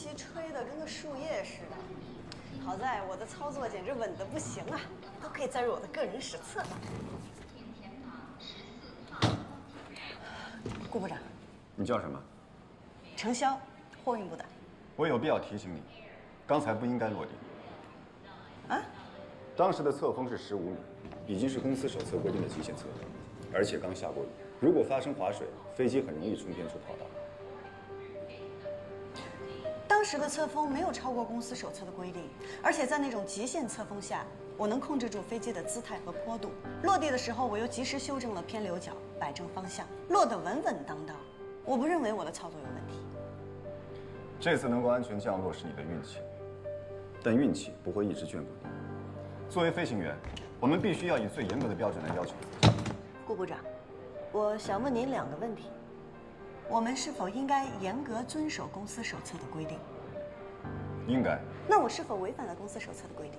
机吹得跟个树叶似的。好在我的操作简直稳得不行啊，都可以载入我的个人史册了。顾部长，你叫什么？程潇，货运部的。我有必要提醒你，刚才不应该落地。啊？当时的侧风是15米，已经是公司手册规定的极限侧风，而且刚下过雨，如果发生划水，飞机很容易冲偏出跑道。当时的侧风没有超过公司手册的规定，而且在那种极限侧风下，我能控制住飞机的姿态和坡度。落地的时候，我又及时修正了偏流角，摆正方向，落得稳稳当当。我不认为我的操作有问题。这次能够安全降落是你的运气，但运气不会一直眷顾你。作为飞行员，我们必须要以最严格的标准来要求自己。顾部长，我想问您2个问题：我们是否应该严格遵守公司手册的规定？应该。那我是否违反了公司手册的规定？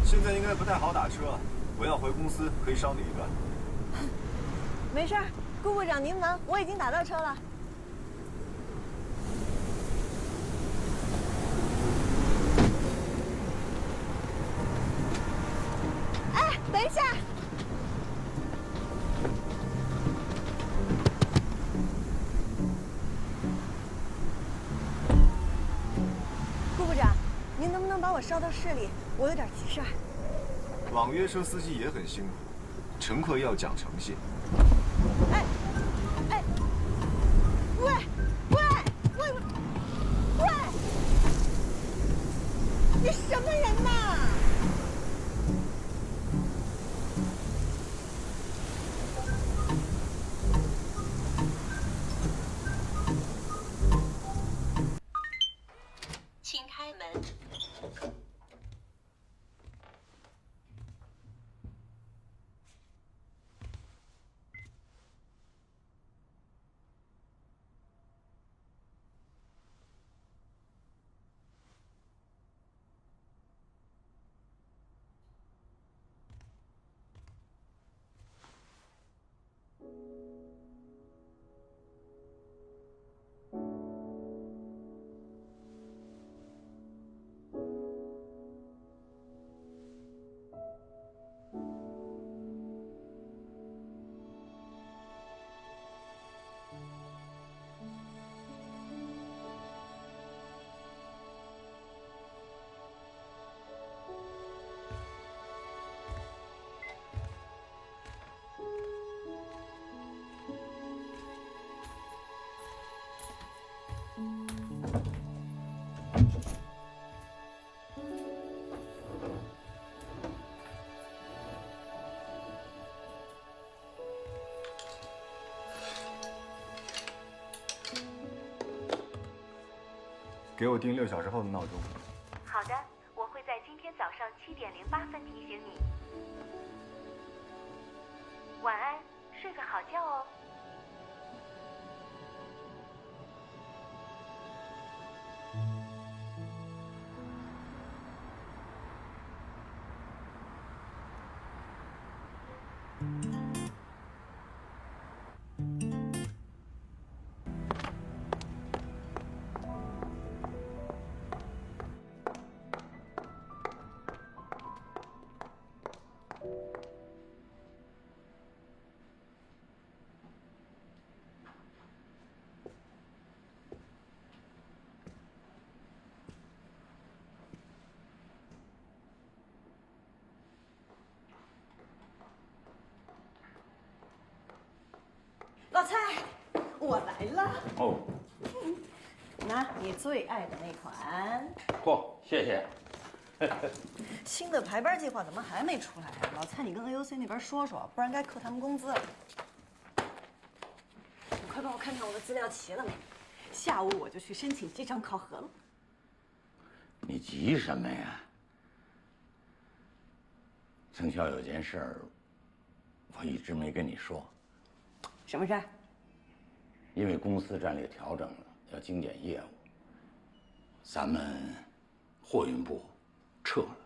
现在应该不太好打车，我要回公司，可以捎你一段。没事儿，顾部长您忙，我已经打到车了。哎，等一下！顾部长，您能不能把我捎到市里？我有点急事儿。网约车司机也很辛苦，乘客要讲诚信。哎，哎，喂，喂，喂，喂，你什么人呐？请开门。给我定6小时后的闹钟。好的，我会在今天早上7点08分提醒你。晚安，睡个好觉哦。我来了。哦，拿你最爱的那款。嚯，谢谢。新的排班计划怎么还没出来啊？老蔡，你跟 AOC 那边说说，不然该扣他们工资了。你快帮我看看我的资料齐了没？下午我就去申请机场考核了。你急什么呀？程潇有件事儿，我一直没跟你说。什么事儿？因为公司战略调整了，要精简业务，咱们货运部撤了。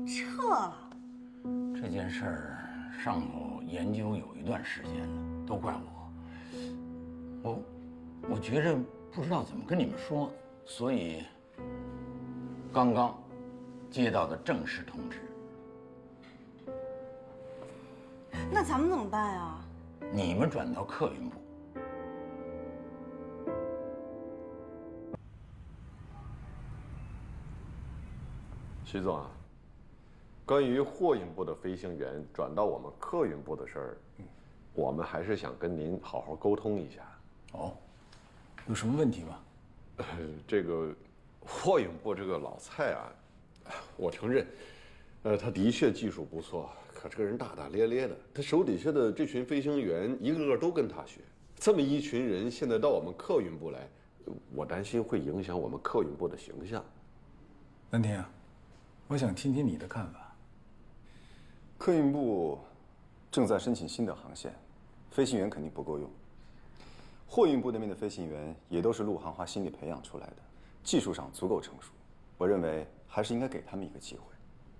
撤了？这件事儿上头研究有一段时间了，都怪我。我觉着不知道怎么跟你们说，所以刚刚接到的正式通知。那咱们怎么办呀？你们转到客运部。徐总啊，关于货运部的飞行员转到我们客运部的事儿，我们还是想跟您好好沟通一下。哦，有什么问题吗？这个货运部这个老蔡啊，我承认，他的确技术不错，可这个人大大咧咧的。他手底下的这群飞行员一个个都跟他学，这么一群人现在到我们客运部来，我担心会影响我们客运部的形象。南天啊，我想听听你的看法。客运部正在申请新的航线，飞行员肯定不够用。货运部那边的飞行员也都是陆航华新里培养出来的，技术上足够成熟。我认为还是应该给他们一个机会。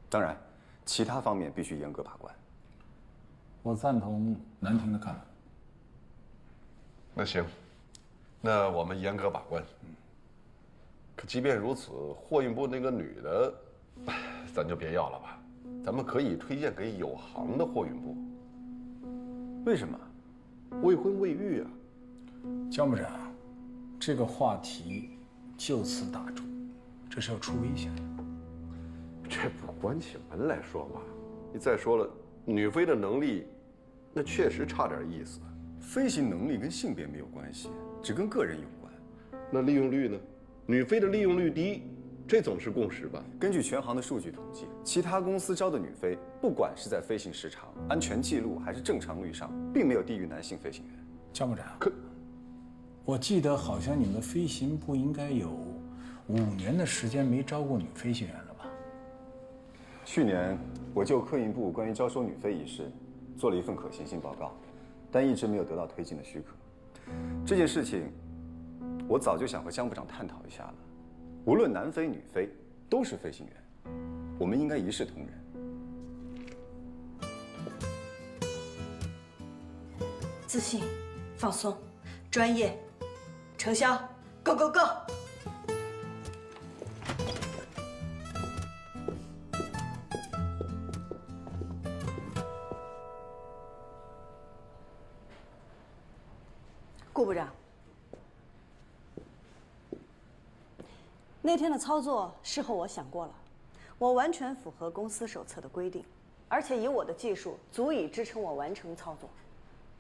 当然，其他方面必须严格把关。我赞同南亭的看法。那行，那我们严格把关。可即便如此，货运部那个女的，咱就别要了吧。咱们可以推荐给有行的货运部。为什么？未婚未育啊。姜部长，这个话题就此打住，这是要出危险的。这不关起门来说嘛。你再说了，女飞的能力，那确实差点意思。飞行能力跟性别没有关系，只跟个人有关。那利用率呢？女飞的利用率低，这总是共识吧？根据全行的数据统计，其他公司招的女飞，不管是在飞行时长、安全记录还是正常率上，并没有低于男性飞行员。姜部长，我记得好像你们飞行部应该有5年的时间没招过女飞行员了吧？去年我就客运部关于招收女飞一事做了一份可行性报告，但一直没有得到推进的许可。这件事情，我早就想和姜部长探讨一下了。无论男飞女飞，都是飞行员，我们应该一视同仁。自信、放松、专业、程潇 ，Go Go Go！顾部长，那天的操作事后我想过了，我完全符合公司手册的规定，而且以我的技术足以支撑我完成操作。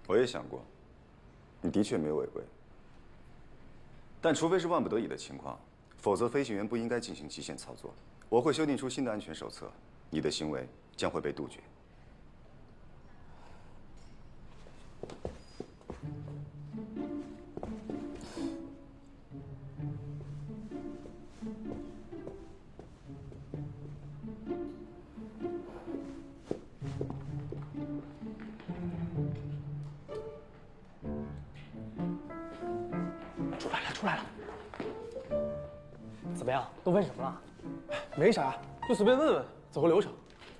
我也想过，你的确没有违规，但除非是万不得已的情况，否则飞行员不应该进行极限操作。我会修订出新的安全手册，你的行为将会被杜绝。出来了，怎么样？都问什么了？没啥，就随便问问，走个流程。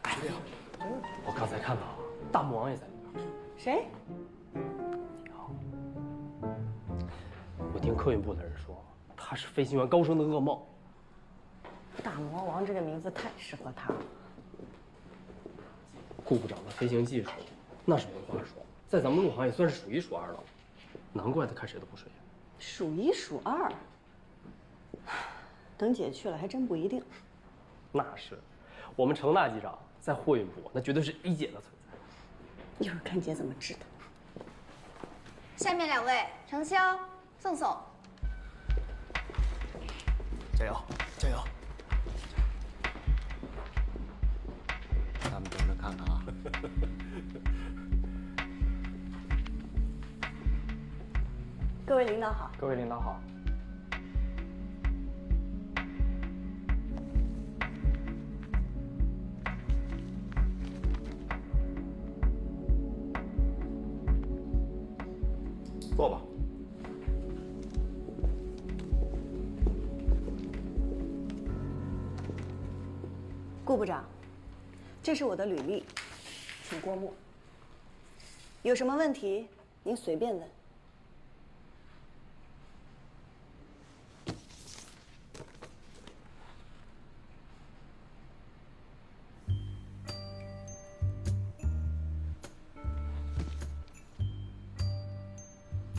哎呀，我刚才看到大魔王也在里边。谁？我听客运部的人说，他是飞行员高升的噩梦。大魔王这个名字太适合他了。顾部长的飞行技术，那是没话说，在咱们陆航也算是数一数二了。难怪他看谁都不顺眼。数一数二，等姐去了还真不一定。那是，我们程大机长在货运部那绝对是一姐的存在。一会儿看姐怎么治他。下面2位，程潇、宋宋。加油，加油！咱们等着看看啊。各位领导好。各位领导好。坐吧。顾部长，这是我的履历，请过目。有什么问题您随便问。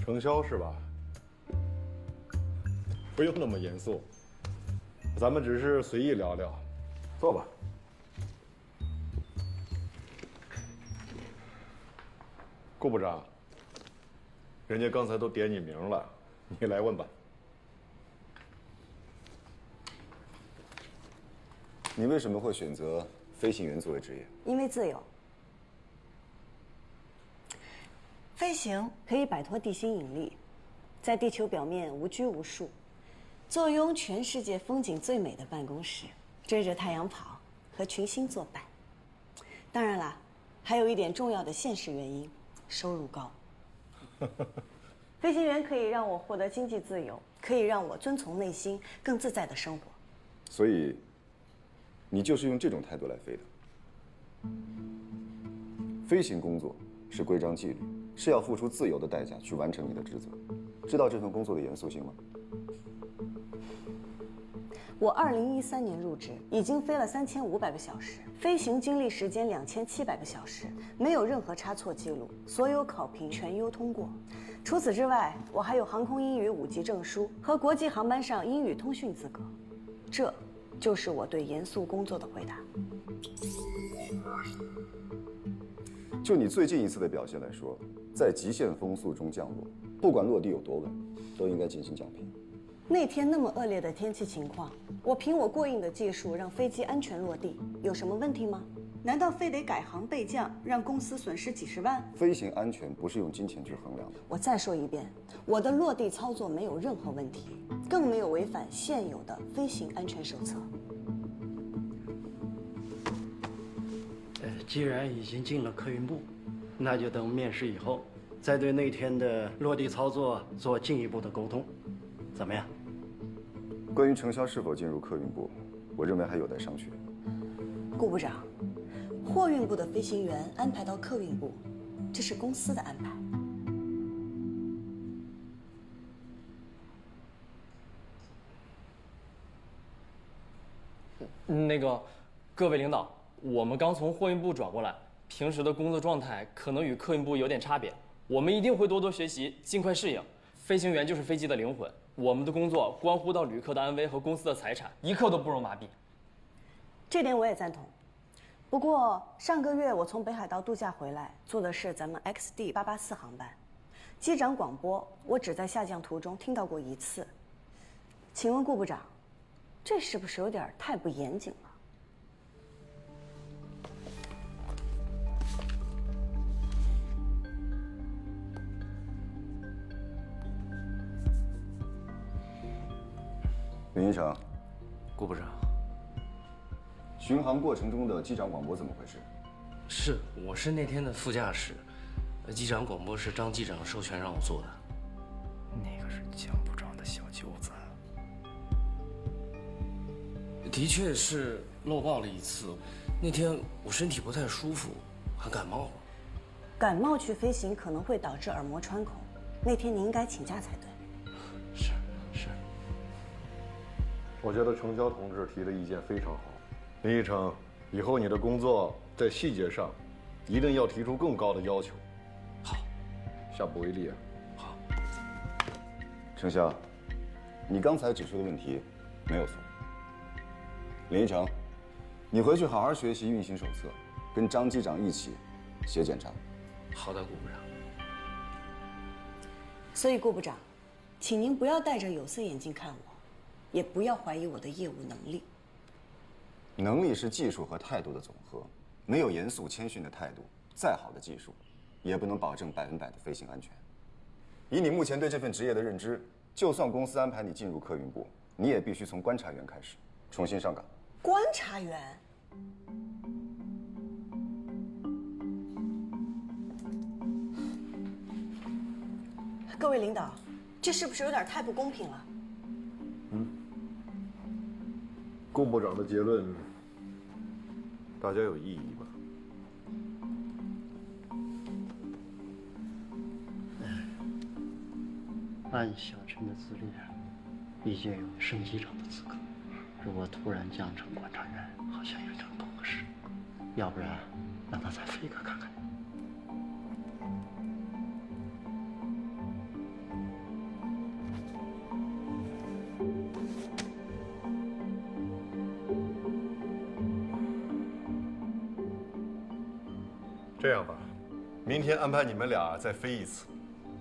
程潇是吧？不用那么严肃，咱们只是随意聊聊。坐吧。顾部长，人家刚才都点你名了，你来问吧。你为什么会选择飞行员作为职业？因为自由。飞行可以摆脱地心引力，在地球表面无拘无束，坐拥全世界风景最美的办公室，追着太阳跑，和群星作伴。当然啦，还有一点重要的现实原因：收入高。飞行员可以让我获得经济自由，可以让我遵从内心，更自在的生活。所以，你就是用这种态度来飞的。飞行工作是规章纪律，是要付出自由的代价去完成你的职责。知道这份工作的严肃性吗？我2013年入职，已经飞了3500个小时，飞行经历时间2700个小时，没有任何差错记录，所有考评全优通过。除此之外，我还有航空英语5级证书和国际航班上英语通讯资格。这就是我对严肃工作的回答。就你最近一次的表现来说，在极限风速中降落，不管落地有多稳，都应该进行奖评。那天那么恶劣的天气情况，我凭我过硬的技术让飞机安全落地，有什么问题吗？难道非得改行备降，让公司损失几十万？飞行安全不是用金钱去衡量的。我再说一遍，我的落地操作没有任何问题，更没有违反现有的飞行安全手册。既然已经进了客运部，那就等面试以后，再对那天的落地操作做进一步的沟通，怎么样？关于程潇是否进入客运部，我认为还有待商榷。顾部长，货运部的飞行员安排到客运部，这是公司的安排。那个，各位领导，我们刚从货运部转过来，平时的工作状态可能与客运部有点差别，我们一定会多多学习，尽快适应。飞行员就是飞机的灵魂，我们的工作关乎到旅客的安危和公司的财产，一刻都不容麻痹。这点我也赞同。不过上个月我从北海道度假回来，坐的是咱们 XD884航班，机长广播我只在下降途中听到过1次。请问顾部长，这是不是有点太不严谨了？林一成，顾部长，巡航过程中的机长广播怎么回事？我是那天的副驾驶，机长广播是张机长授权让我做的。那个是江部长的小舅子。的确是漏报了1次，那天我身体不太舒服，还感冒了。感冒去飞行可能会导致耳膜穿孔，那天你应该请假才对。是。我觉得程潇同志提的意见非常好。林一成，以后你的工作在细节上一定要提出更高的要求。好，下不为例啊。好。程潇，你刚才指出的问题没有错。林一成，你回去好好学习运行手册，跟张机长一起写检查。好的，顾部长。所以顾部长，请您不要戴着有色眼镜看我，也不要怀疑我的业务能力。能力是技术和态度的总和，没有严肃谦逊的态度，再好的技术，也不能保证100%的飞行安全。以你目前对这份职业的认知，就算公司安排你进入客运部，你也必须从观察员开始，重新上岗。观察员？各位领导，这是不是有点太不公平了？顾部长的结论，大家有异议吗？按小陈的资历，已经有升级长的资格。如果突然降成观察员，好像有点不合适。要不然，让他再飞个看看。这样吧，明天安排你们俩再飞一次。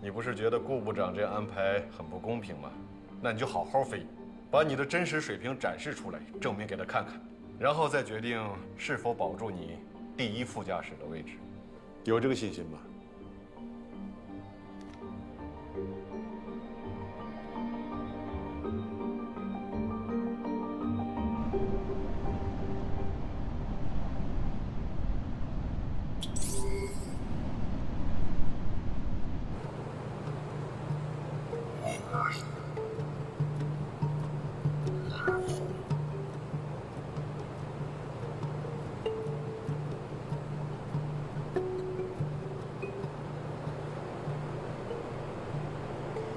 你不是觉得顾部长这样安排很不公平吗？那你就好好飞，把你的真实水平展示出来，证明给他看看，然后再决定是否保住你第1副驾驶的位置。有这个信心吗？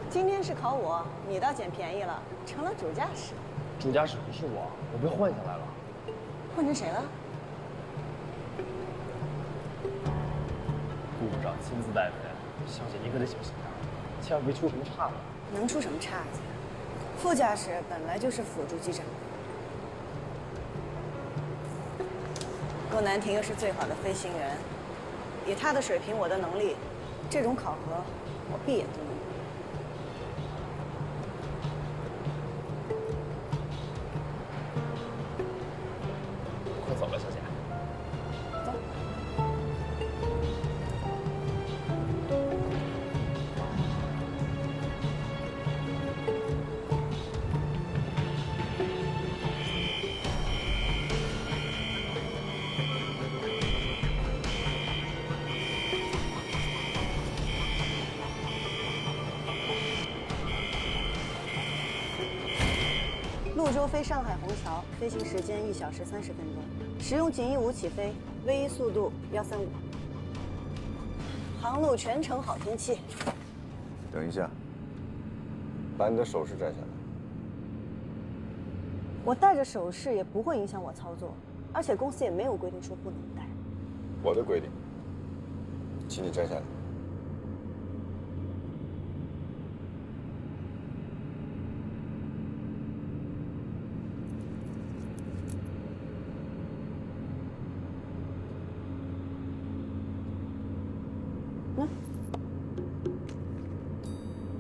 今天是考我，你倒捡便宜了，成了主驾驶。主驾驶不是我，我被换下来了。换成谁了？顾部长亲自带飞，小姐你可得小心点，千万别出什么岔子。能出什么岔子？副驾驶本来就是辅助机长。顾南亭又是最好的飞行员，以他的水平，我的能力，这种考核我闭眼都能过。快走了，小姐。走。潞州飞上海虹桥，飞行时间1小时30分钟，使用锦翼5起飞，V1速度135，航路全程好天气。等一下，把你的手势摘下来。我戴着手势也不会影响我操作，而且公司也没有规定说不能戴。我的规定，请你摘下来。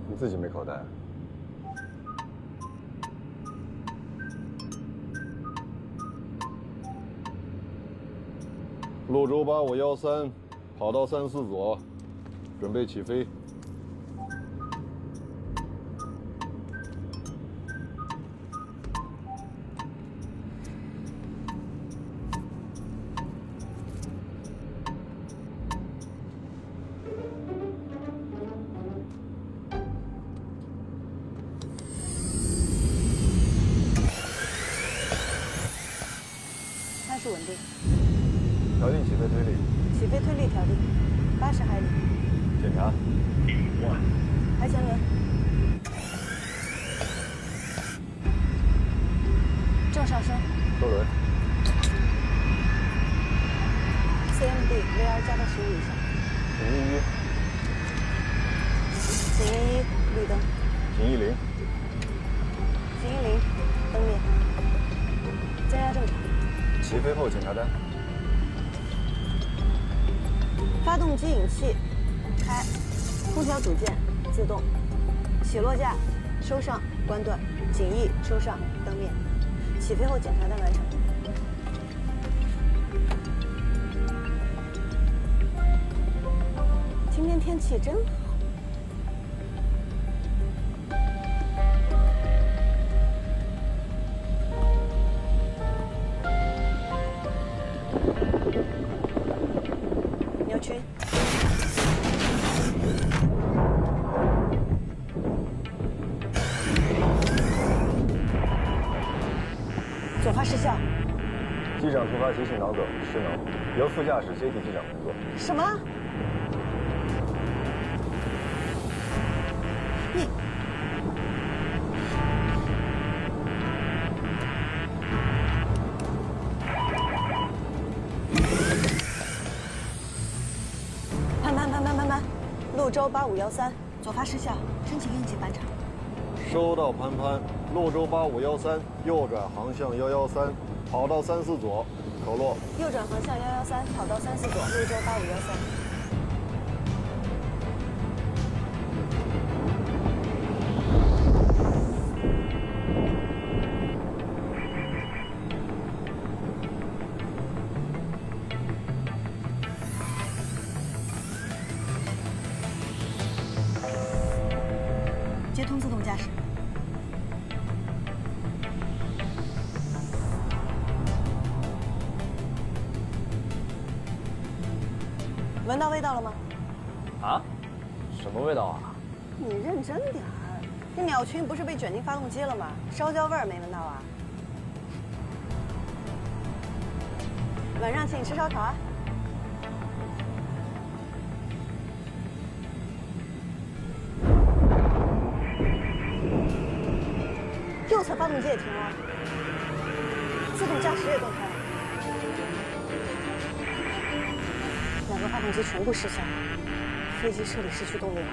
你自己没口袋。潞州8513，跑道34左，准备起飞。开始稳定。调定起飞推力。起飞推力调定，80海里。检查。排前轮。正上升。收轮。CMD VR 加到15以上。警翼1。警翼1，绿灯。警翼0。警翼0，灯灭。增压正常。起飞后检查单。发动机引气开，空调组件自动，起落架收上关断，襟翼收上灯面。起飞后检查单完成。今天天气真好。扭曲。左发失效。机长突发急性脑梗失能，由副驾驶接替机长工作。什么？你潘，潞州8513，左发失效，申请应急返场。收到，潘，潞州8513，右转航向113，跑道34左，口落。右转航向113，跑道34左，潞州8513。接通自动驾驶。闻到味道了吗？啊？什么味道啊？你认真点儿，这鸟群不是被卷进发动机了吗？烧焦味儿没闻到啊？晚上请你吃烧烤啊！右侧发动机也停了，自动驾驶也动开了，两个发动机全部失效，飞机彻底失去动力了。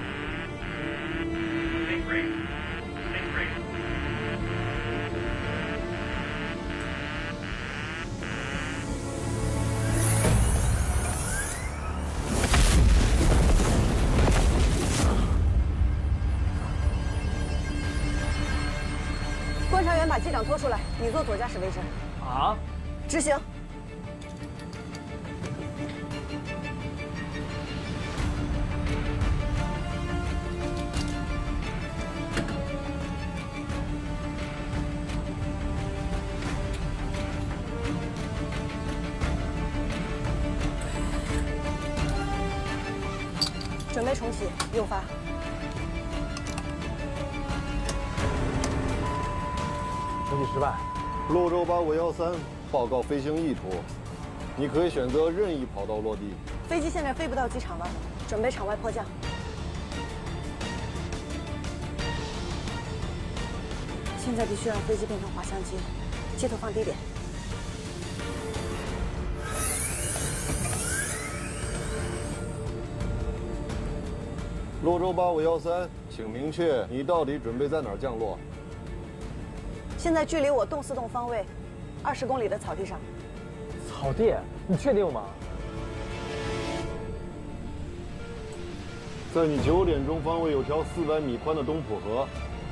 观察员把机长拖出来，你坐左驾驶位置。啊？执行。准备重启，右发。重启失败。潞州8513，报告飞行意图。你可以选择任意跑道落地。飞机现在飞不到机场了，准备场外迫降。现在必须让飞机变成滑翔机，机头放低点。潞州8513，请明确你到底准备在哪儿降落。现在距离我东4栋方位20公里的草地上。草地？你确定吗？在你9点钟方位有条400米宽的东浦河，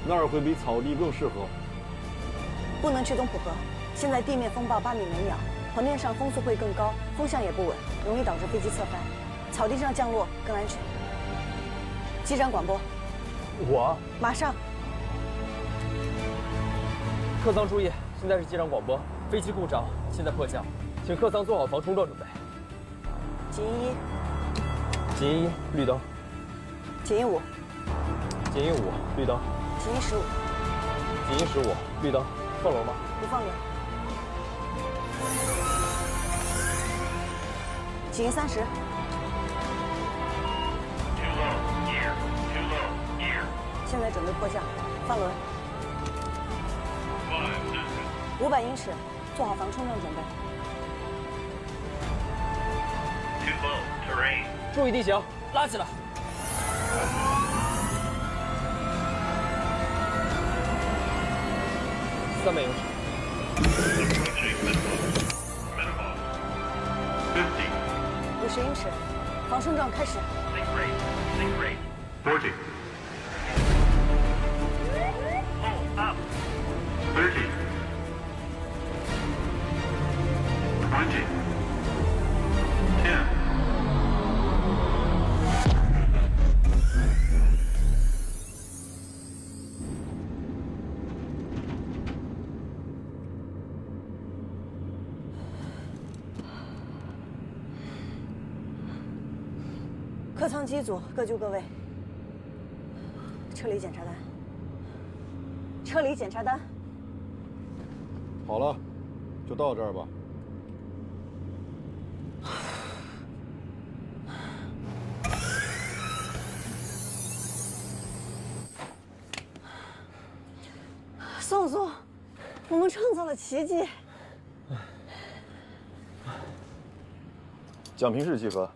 那儿会比草地更适合。不能去东浦河，现在地面风暴8米每秒，河面上风速会更高，风向也不稳，容易导致飞机侧翻。草地上降落更安全。机长广播。我马上。客舱注意，现在是机长广播，飞机故障，现在迫降，请客舱做好防冲撞准备。锦衣1，锦衣1，绿灯。锦衣5，锦衣5，绿灯。锦衣15，锦衣15，绿灯。放轮吗？不放轮。锦衣30。现在准备迫降，放轮。500英尺，做好防冲撞准备。注意地形，拉起来。300英尺。50英尺，防冲撞开始。客舱机组各就各位。车里检查单。车里检查单。好了，就到这儿吧。宋宋，我们创造了奇迹。奖评是集合。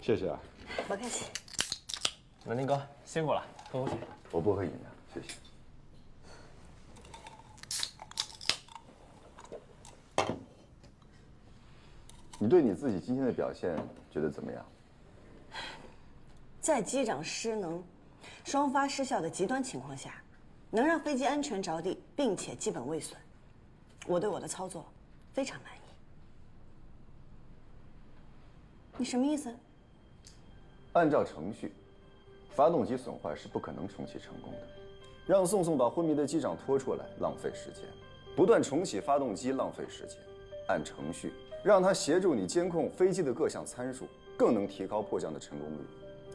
谢谢啊。不客气。文林哥辛苦了，喝口水。我不喝饮料，谢谢。你对你自己今天的表现觉得怎么样？在机长失能、双发失效的极端情况下，能让飞机安全着地，并且基本未损，我对我的操作非常满意。你什么意思？按照程序，发动机损坏是不可能重启成功的。让宋宋把昏迷的机长拖出来，浪费时间；不断重启发动机，浪费时间。按程序，让他协助你监控飞机的各项参数，更能提高迫降的成功率。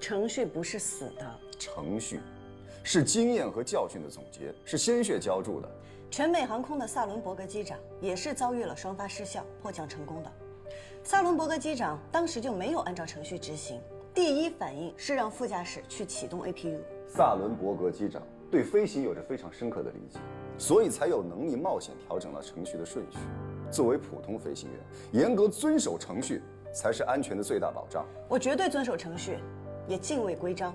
程序不是死的，程序是经验和教训的总结，是鲜血浇筑的。全美航空的萨伦伯格机长也是遭遇了双发失效，迫降成功的。萨伦伯格机长当时就没有按照程序执行，第一反应是让副驾驶去启动 APU。萨伦伯格机长对飞行有着非常深刻的理解，所以才有能力冒险调整了程序的顺序。作为普通飞行员，严格遵守程序才是安全的最大保障。我绝对遵守程序，也敬畏规章，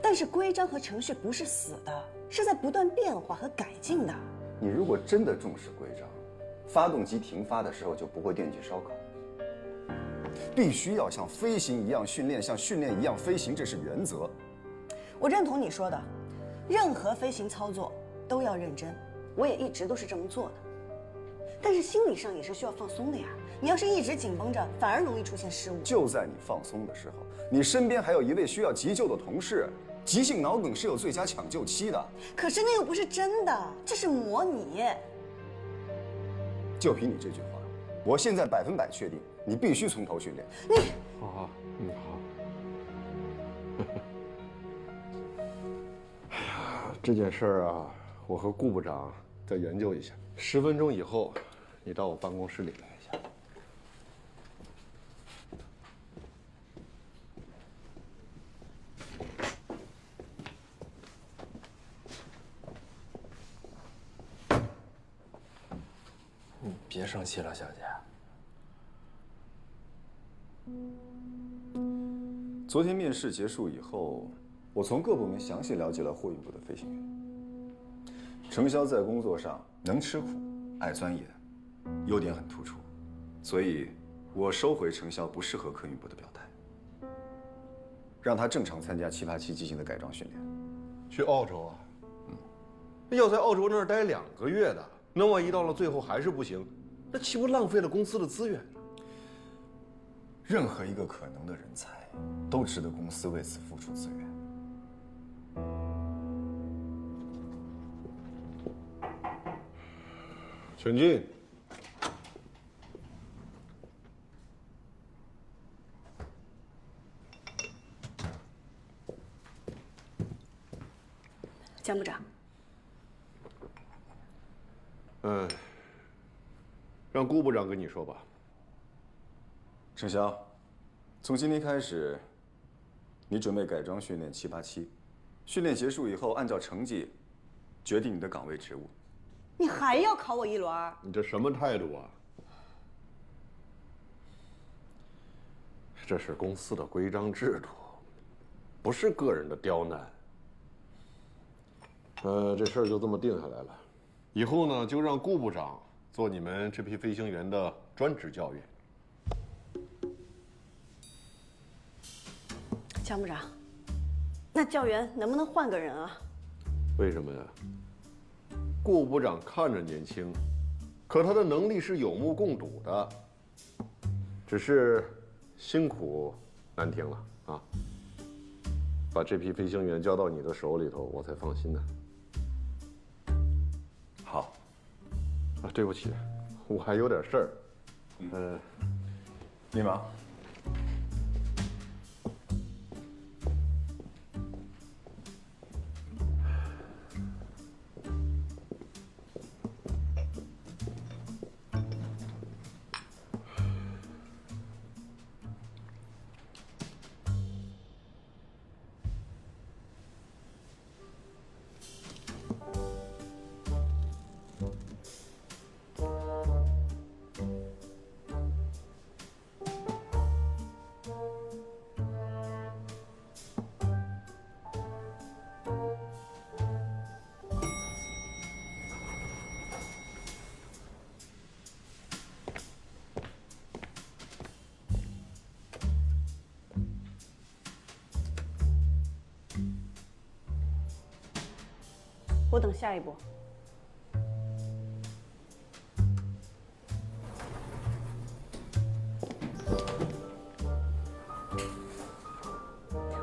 但是规章和程序不是死的，是在不断变化和改进的。你如果真的重视规章，发动机停发的时候就不会惦记烧烤。必须要像飞行一样训练，像训练一样飞行，这是原则。我认同你说的，任何飞行操作都要认真，我也一直都是这么做的。但是心理上也是需要放松的呀。你要是一直紧绷着，反而容易出现失误。就在你放松的时候，你身边还有一位需要急救的同事。急性脑梗是有最佳抢救期的。可是那又不是真的，这是模拟。就凭你这句话，我现在100%确定，你必须从头训练。你好，好。哎呀，这件事儿啊，我和顾部长再研究一下。10分钟以后，你到我办公室里来一下。你别生气了，小姐。昨天面试结束以后，我从各部门详细了解了货运部的飞行员。程潇在工作上能吃苦，爱钻研，优点很突出，所以我收回程潇不适合客运部的表态，让他正常参加787机型的改装训练。去澳洲啊？要在澳洲那儿待2个月的，那万一到了最后还是不行，那岂不浪费了公司的资源？任何一个可能的人才，都值得公司为此付出资源。请进。江部长。让顾部长跟你说吧。程潇，从今天开始，你准备改装训练787，训练结束以后，按照成绩决定你的岗位职务。你还要考我一轮？你这什么态度啊？这是公司的规章制度，不是个人的刁难。这事儿就这么定下来了。以后呢，就让顾部长做你们这批飞行员的专职教员。江部长，那教员能不能换个人啊？为什么呀？顾部长看着年轻，可他的能力是有目共睹的，只是辛苦难听了啊。把这批飞行员交到你的手里头，我才放心呢。好。啊，对不起，我还有点事儿。你忙。我等下一步。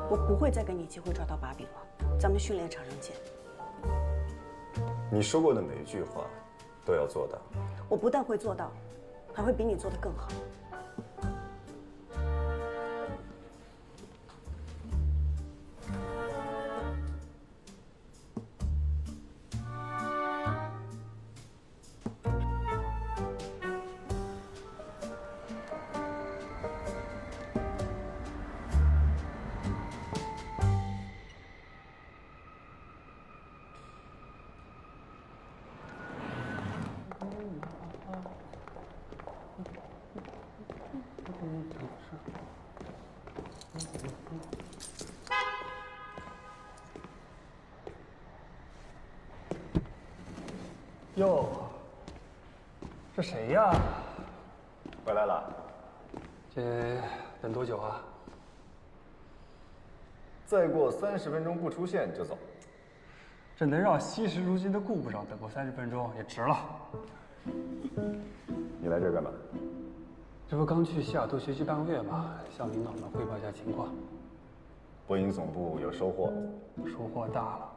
我不会再给你机会抓到把柄了，咱们训练场上见。你说过的每一句话，都要做到。我不但会做到，还会比你做得更好。哟，这谁呀？回来了。这等多久啊？再过30分钟不出现就走。这能让惜时如金的顾部长等过30分钟，也值了。你来这儿干嘛？这不刚去西雅图学习半个月吗？向领导们汇报一下情况。波音总部有收获，收获大了，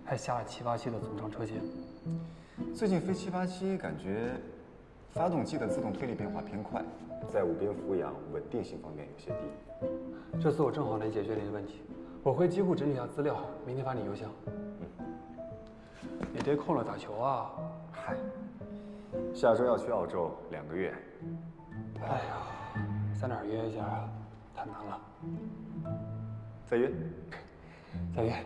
还下了787的总长车型。最近飞787感觉发动机的自动推力变化偏快，在无边俯仰稳定性方面有些低。这次我正好能解决你的问题，我会机库整理一下资料，明天发你邮箱。你这空了打球啊？嗨，下周要去澳洲2个月。哎呀，在哪儿约一下啊？太难了。再约。再约。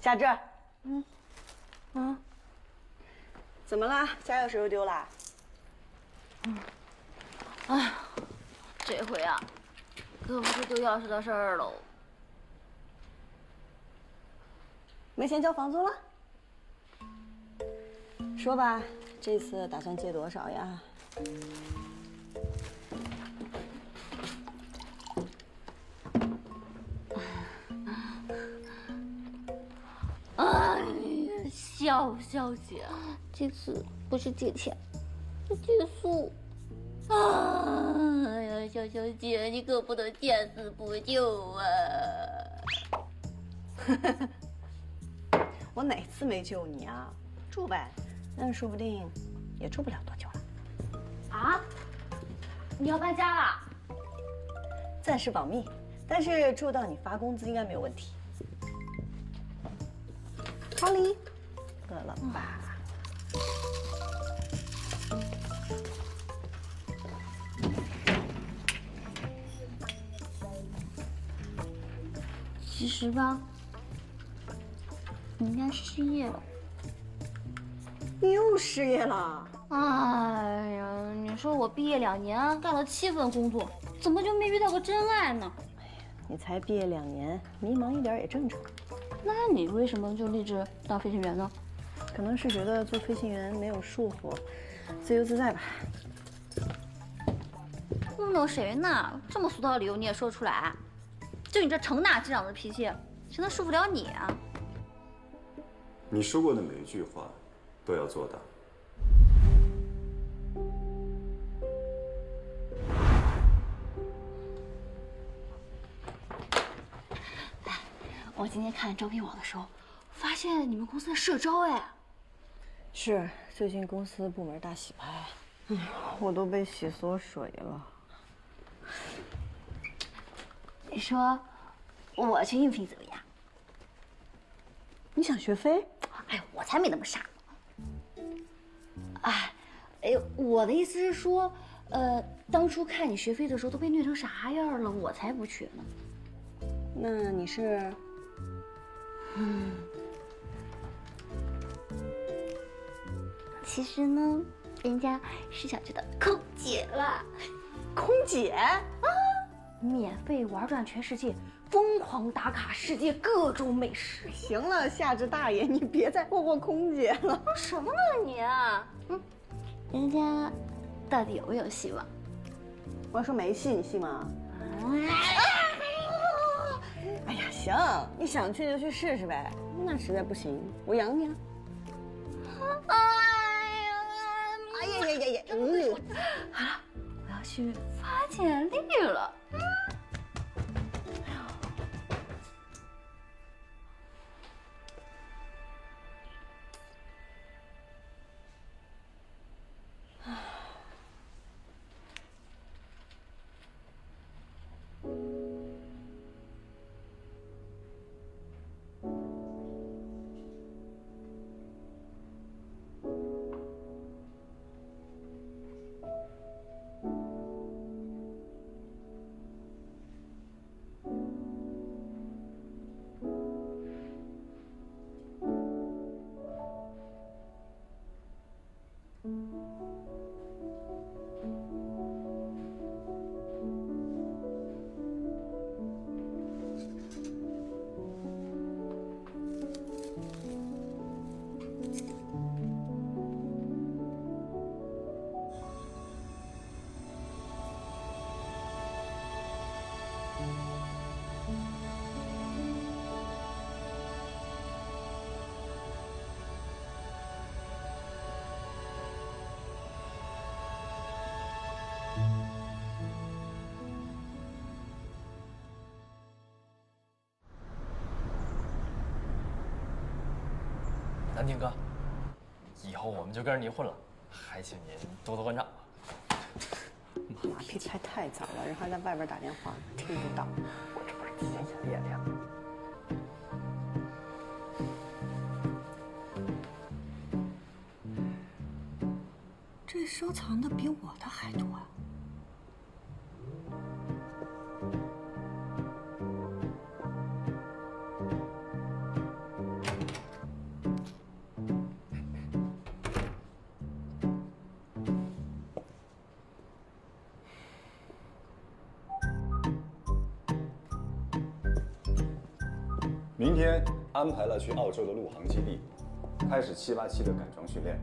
夏至，怎么了？家钥匙又丢了？哎呀，这回啊，可不是丢钥匙的事儿喽。没钱交房租了？说吧，这次打算借多少呀？哎呀，小姐，这次不是借钱，是借宿。哎呀，小姐，你可不能见死不救啊！我哪次没救你啊？住呗，但说不定也住不了多久了。啊？你要搬家了？暂时保密，但是住到你发工资应该没有问题。好礼，饿了吧？其实吧，你应该失业了。你又失业了？哎呀，你说我毕业2年，干了7份工作，怎么就没遇到个真爱呢？你才毕业2年，迷茫一点也正常。那你为什么就立志当飞行员呢？可能是觉得做飞行员没有束缚，自由自在吧。糊弄谁呢？这么俗套的理由你也说出来？就你这成大机长的脾气，谁能束缚了你啊？你说过的每一句话，都要做到。我今天看招聘网的时候，发现你们公司在社招哎。是，最近公司部门大洗牌，我都被洗缩水了。你说我去应聘怎么样？你想学飞？哎呦，我才没那么傻呢。哎，我的意思是说，当初看你学飞的时候都被虐成啥样了，我才不去呢。那你是？其实呢，人家是小区的空姐了。空姐啊，免费玩转全世界，疯狂打卡世界各种美食。行了，夏至大爷，你别再霍霍空姐了。说什么呢你啊？人家到底有没有戏望？我要说没戏，你信吗？哎呀，行，你想去就去试试呗。那实在不行，我养你啊。哎呀呀呀呀！好了，我要去发简历了。南亭哥，以后我们就跟着您混了，还请您多多关照。马屁拍太早了，人还在外边打电话，听不到。我这不是提前演练的。这收藏的比我的还多啊！明天安排了去澳洲的陆航基地，开始787的改装训练。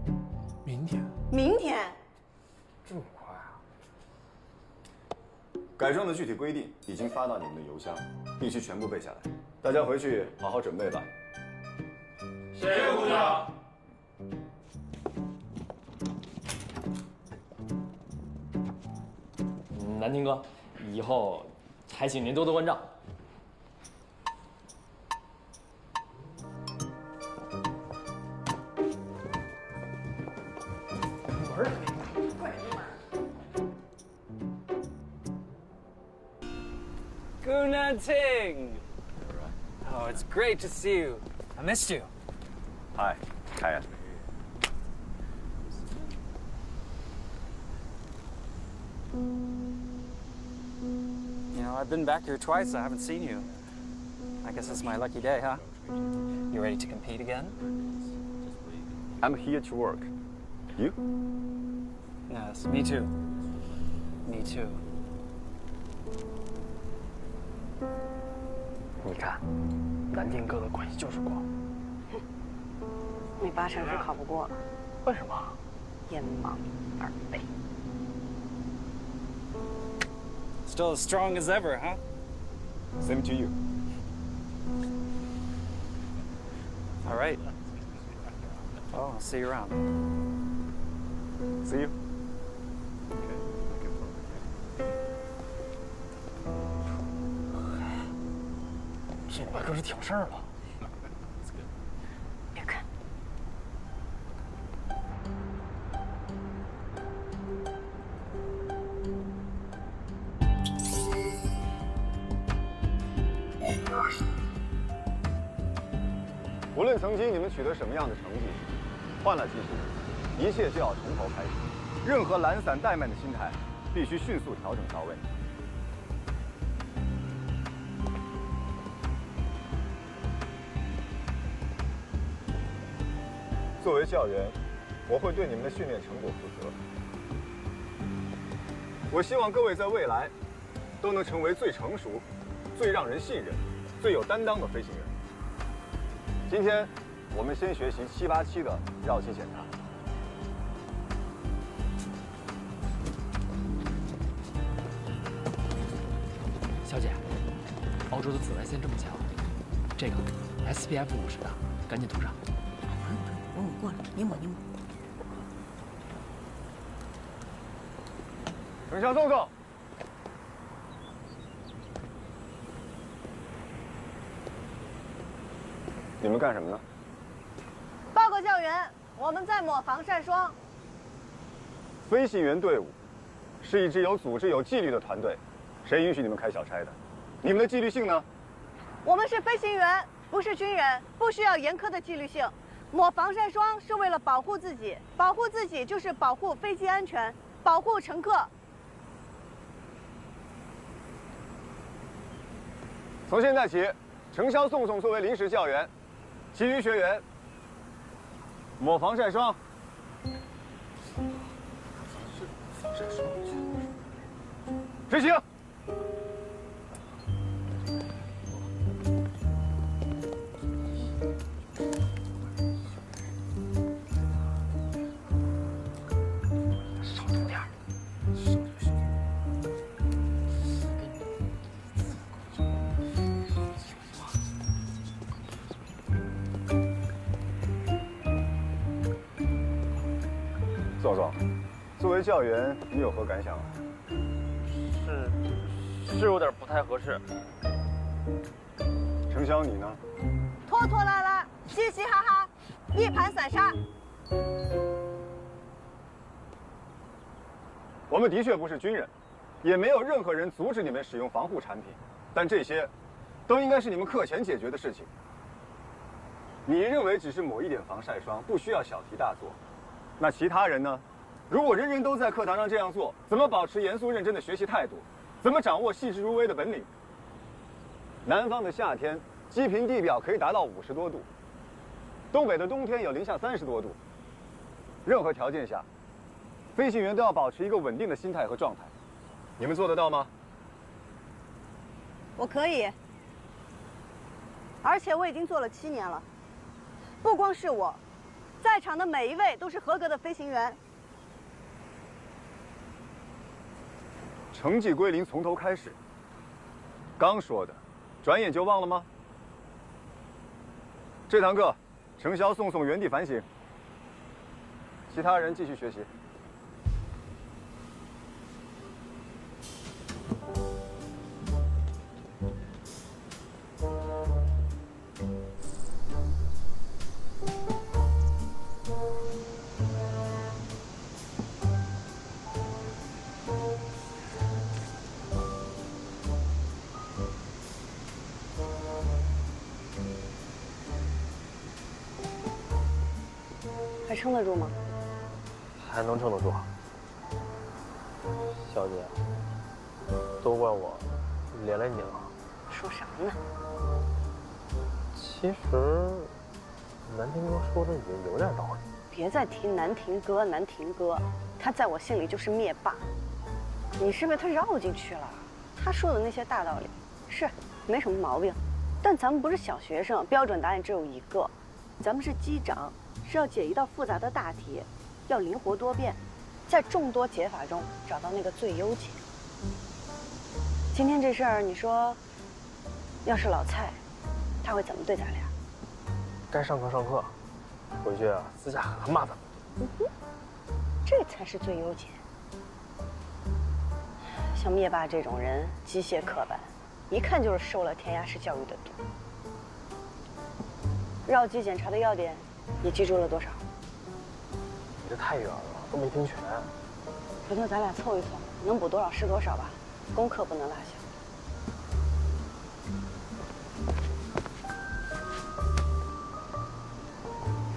明天？明天？这么快啊？改装的具体规定已经发到你们的邮箱，必须全部背下来。大家回去好好准备吧。谢谢部长。南亭哥，以后还请您多多关照。Ting! Oh, it's great to see you. I missed you. Hi, Kaya. You know, I've been back here twice. I haven't seen you. I guess it's my lucky day, huh? You ready to compete again? I'm here to work. You? Yes, me too. Me too. 你看，南丁哥的关系就是光。你8成是考不过了。为什么？眼盲2倍。 Still as strong as ever, huh? Same to you. All right. Oh, I'll see you around. See you. 这边可是挺事儿了。别看。无论曾经你们取得什么样的成绩，换了技术，一切就要从头开始。任何懒散怠慢的心态，必须迅速调整到位。作为教员，我会对你们的训练成果负责。我希望各位在未来都能成为最成熟、最让人信任、最有担当的飞行员。今天，我们先学习787的绕机检查。小姐，澳洲的紫外线这么强，这个 SPF 50的，赶紧涂上。不用，我过来，你抹。等下，宋宋。你们干什么呢？报告教员，我们在抹防晒霜。飞行员队伍是一支有组织、有纪律的团队，谁允许你们开小差的？你们的纪律性呢？我们是飞行员，不是军人，不需要严苛的纪律性。抹防晒霜是为了保护自己，保护自己就是保护飞机安全，保护乘客。从现在起，程潇、宋宋作为临时教员，其余学员抹防晒霜。执行。少涂点儿。宋宋，作为教员，你有何感想啊？是有点不太合适。程潇，你呢？拖拖拉拉，嘻嘻哈哈，一盘散沙。我们的确不是军人，也没有任何人阻止你们使用防护产品，但这些都应该是你们课前解决的事情。你认为只是抹一点防晒霜，不需要小题大做，那其他人呢？如果人人都在课堂上这样做，怎么保持严肃认真的学习态度？怎么掌握细致入微的本领？南方的夏天，机坪地表可以达到50多度，东北的冬天有零下30多度。任何条件下，飞行员都要保持一个稳定的心态和状态。你们做得到吗？我可以，而且我已经做了7年了。不光是我，在场的每一位都是合格的飞行员。成绩归零，从头开始。刚说的，转眼就忘了吗？这堂课，程潇、宋宋原地反省，其他人继续学习。还撑得住吗？还能撑得住。小姐，都怪我连累你了。说啥呢？其实，南亭哥说的也有点道理。别再提南亭哥，南亭哥，他在我心里就是灭霸。你是被他绕进去了。他说的那些大道理，是没什么毛病，但咱们不是小学生，标准答案只有一个。咱们是机长，是要解一道复杂的大题，要灵活多变，在众多解法中找到那个最优解。今天这事儿，你说，要是老蔡，他会怎么对咱俩？该上课上课，回去私下喊他骂他。这才是最优解。像灭霸这种人，机械刻板，一看就是受了填鸭式教育的毒。绕机检查的要点，你记住了多少？你这太远了，都没听全。回头咱俩凑一凑，能补多少是多少吧，功课不能落下。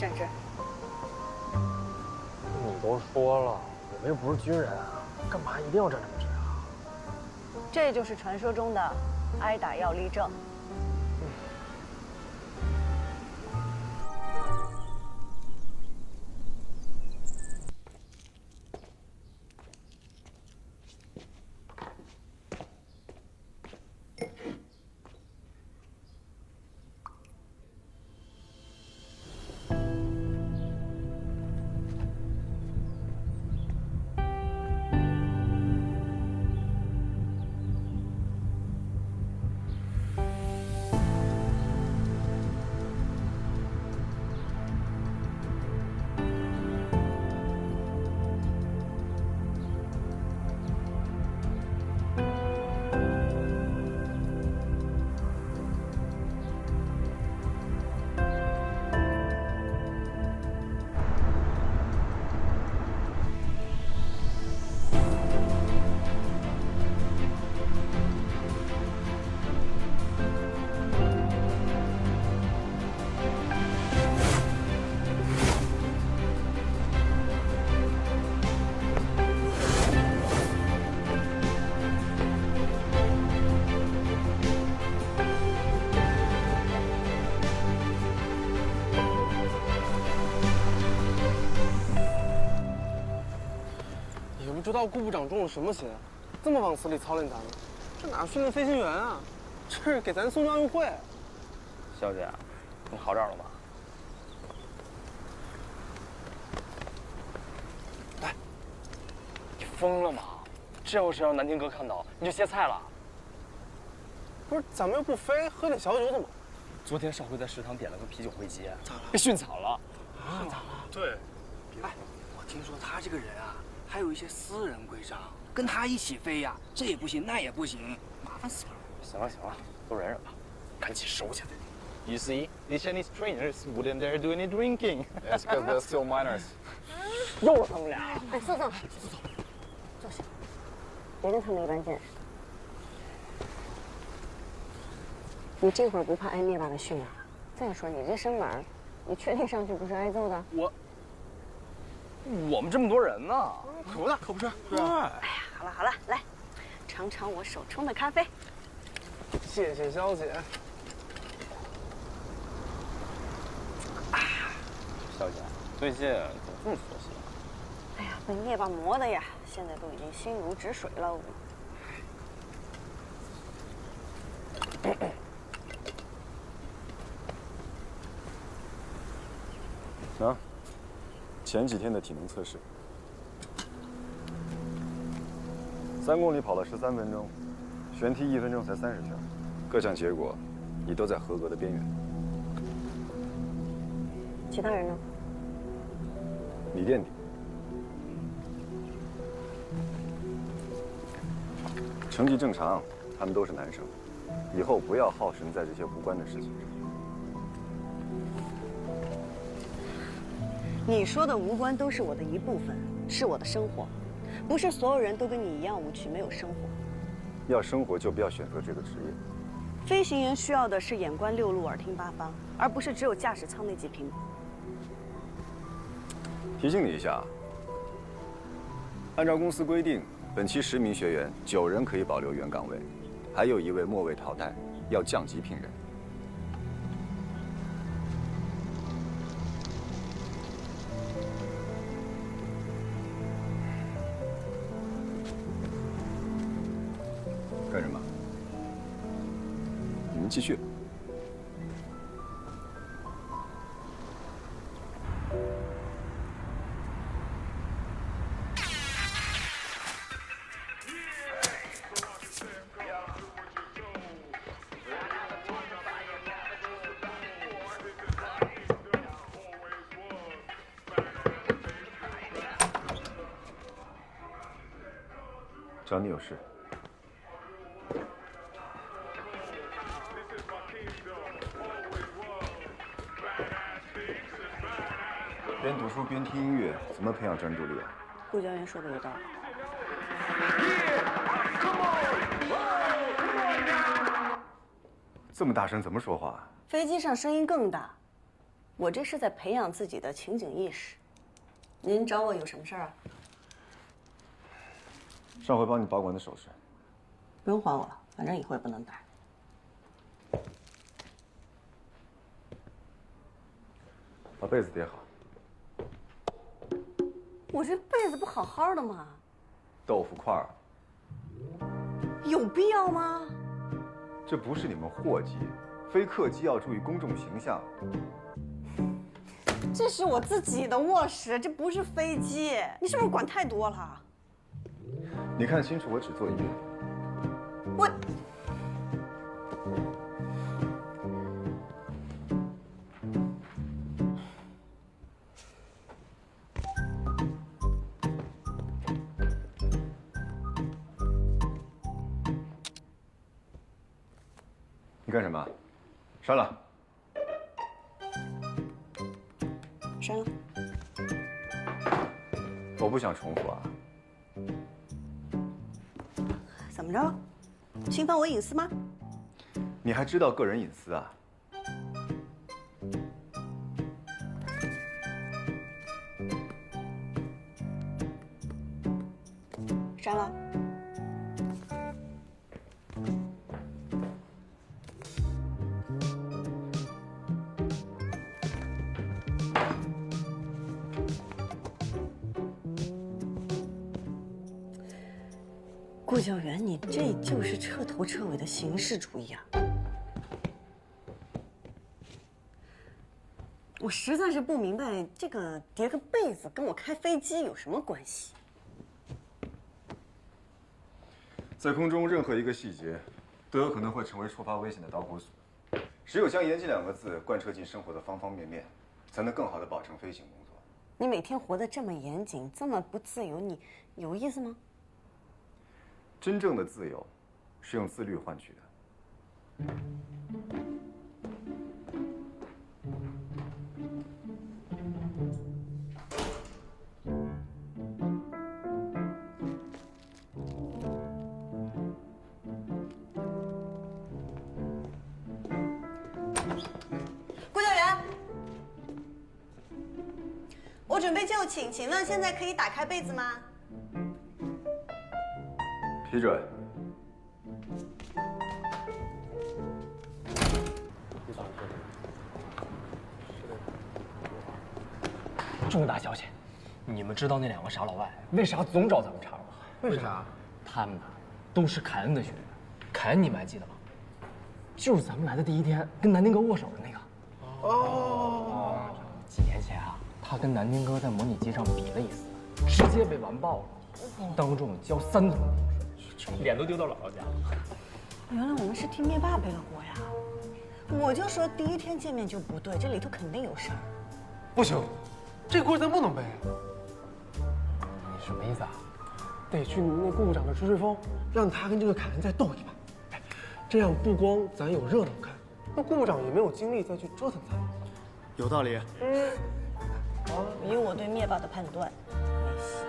站直。你都说了，我们又不是军人，干嘛一定要站这么直啊？这就是传说中的挨打要立正。不知道顾部长中了什么邪，这么往死里操练咱们，这哪训练飞行员啊？这是给咱送去奥运会。小姐，你好点了吗？哎，你疯了吗？这要是让南亭哥看到，你就歇菜了。不是，咱们又不飞，喝点小酒怎么？昨天少辉在食堂点了个啤酒回击，被训草了。啊？咋了？对。哎，我听说他这个人啊。还有一些私人规章，跟他一起飞呀，这也不行，那也不行，麻烦死了。行了行了，都忍忍吧，赶紧收起来。 You see, the Chinese trainers wouldn't dare do any drinking. That's because they're still minors. 又是他们俩。哎，坐，坐下。别跟他们一般见识。你这会儿不怕挨灭霸的训啊？再说你这身板，你确定上去不是挨揍的？我们这么多人呢，可不大，可不是。哎呀，好了，来，尝尝我手冲的咖啡。谢谢肖姐。小姐，最近怎么这么佛系？哎呀，被灭霸磨的呀，现在都已经心如止水了。啊，前几天的体能测试，3公里跑了13分钟，旋踢1分钟才30圈，各项结果你都在合格的边缘。其他人呢？你垫底。成绩正常，他们都是男生，以后不要耗神在这些无关的事情上。你说的无关都是我的一部分，是我的生活，不是所有人都跟你一样无趣，没有生活。要生活就不要选择这个职业。飞行员需要的是眼观六路，耳听八方，而不是只有驾驶舱那几匹马。提醒你一下，按照公司规定，本期10名学员9人可以保留原岗位，还有1位末位淘汰，要降级聘人。干什么？你们继续。找你有事。边读书边听音乐，怎么培养专注力啊？顾教员说的有道理。这么大声怎么说话？飞机上声音更大。我这是在培养自己的情景意识。您找我有什么事儿啊？上回帮你保管的首饰，不用还我了，反正以后也不能戴。把被子叠好。我这被子不好好的吗？豆腐块儿，有必要吗？这不是你们货机，飞客机要注意公众形象。这是我自己的卧室，这不是飞机，你是不是管太多了？你看清楚，我只做一遍。我。你干什么？删了。删了。我不想重复啊。怎么着？侵犯我隐私吗？你还知道个人隐私啊？删了。顾教员，你这就是彻头彻尾的形式主义啊！我实在是不明白，这个叠个被子跟我开飞机有什么关系？在空中任何一个细节，都有可能会成为触发危险的导火索。只有将严谨2个字贯彻进生活的方方面面，才能更好地保证飞行工作。你每天活得这么严谨，这么不自由，你有意思吗？真正的自由，是用自律换取的。顾教员，我准备就寝，请问现在可以打开被子吗？批准。重大消息！你们知道那2个傻老外为啥总找咱们茬吗？为啥？他们呐，都是凯恩的学员。凯恩你们还记得吗？就是咱们来的第1天跟南丁格握手的那个。哦。几年前啊，他跟南丁格在模拟机上比了一次，直接被完爆了，当众浇3桶冷水，脸都丢到姥姥家了。原来我们是替灭霸背了锅呀！我就说第1天见面就不对，这里头肯定有事儿。不行，这锅咱不能背。你什么意思啊？得去你们那顾部长那吹吹风，让他跟这个凯恩再斗一把。哎，这样不光咱有热闹看，那顾部长也没有精力再去折腾咱。有道理。以我对灭霸的判断，没戏。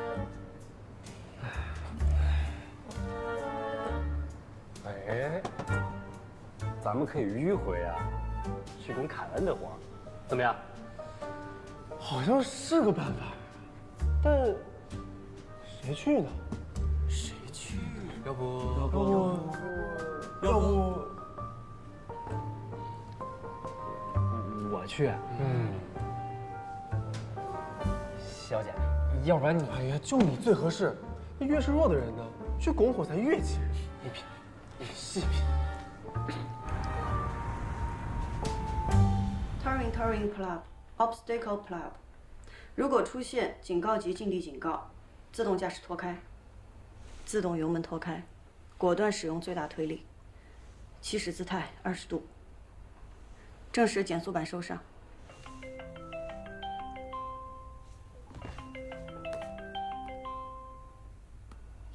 哎，咱们可以迂回啊，去拱凯恩的活，怎么样？好像是个办法。但谁去呢？谁去？要不我去。小姐，要不然你……哎呀，就你最合适。那越是弱的人呢，去拱火才越气人。你品，你细品。Touring Club Obstacle Club， 如果出现警告级境地警告，自动驾驶脱开，自动油门脱开，果断使用最大推力，起始姿态20度，正时减速板收上。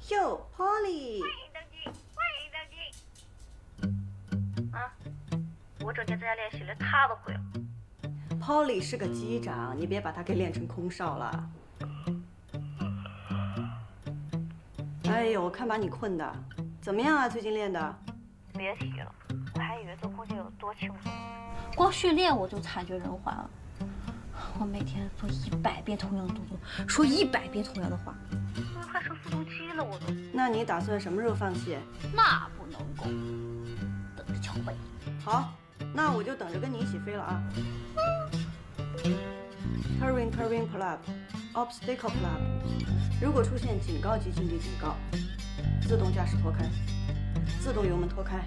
哟 ，Polly。我整天在家练习，连他都会了。Polly 是个机长，你别把他给练成空少了。哎呦，我看把你困的，怎么样啊？最近练的？别提了，我还以为做空姐有多轻松。光训练我就惨绝人寰了。我每天做100遍同样的动作，说100遍同样的话。快成复读机了，我都。那你打算什么时候放弃？那不能够，等着瞧呗。好，那我就等着跟你一起飞了啊。Touring Club Obstacle Club， 如果出现警告级境地警告，自动驾驶脱开，自动油门脱开。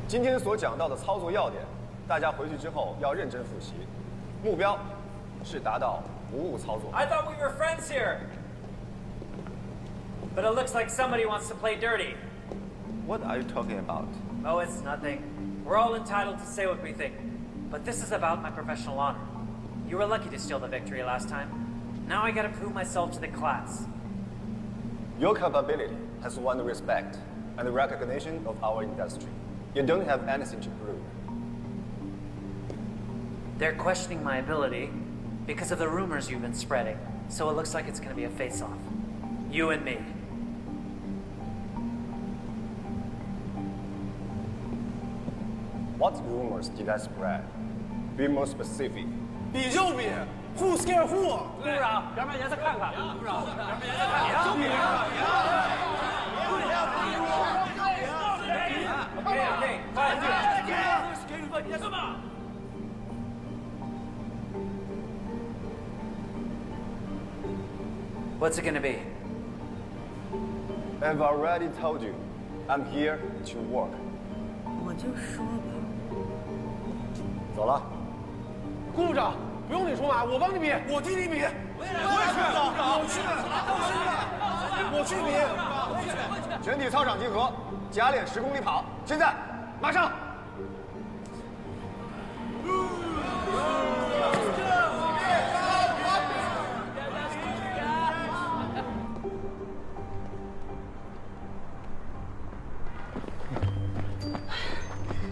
今天所讲到的操作要点，大家回去之后要认真复习，目标是达到无误操作。 I thought we were friends here. But it looks like somebody wants to play dirty. What are you talking about? Oh, it's nothing. We're all entitled to say what we think. But this is about my professional honor. You were lucky to steal the victory last time. Now I gotta prove myself to the class. Your capability has won the respect and the recognition of our industry. You don't have anything to prove. They're questioning my ability because of the rumors you've been spreading. So it looks like it's gonna be a face-off. You and me. What rumors did I spread? Be more specific. 比就比 ，Who scare who？ 部长，两边颜色看看。部长，两边颜色看看。就比。OK， 快点。你在干嘛？ What's it gonna be? I've already told you, I'm here to work. 我就说吧。走了。顾部长，不用你出马，我帮你比，我替你比。我去比。全体操场集合，加练10公里跑。现在，马上。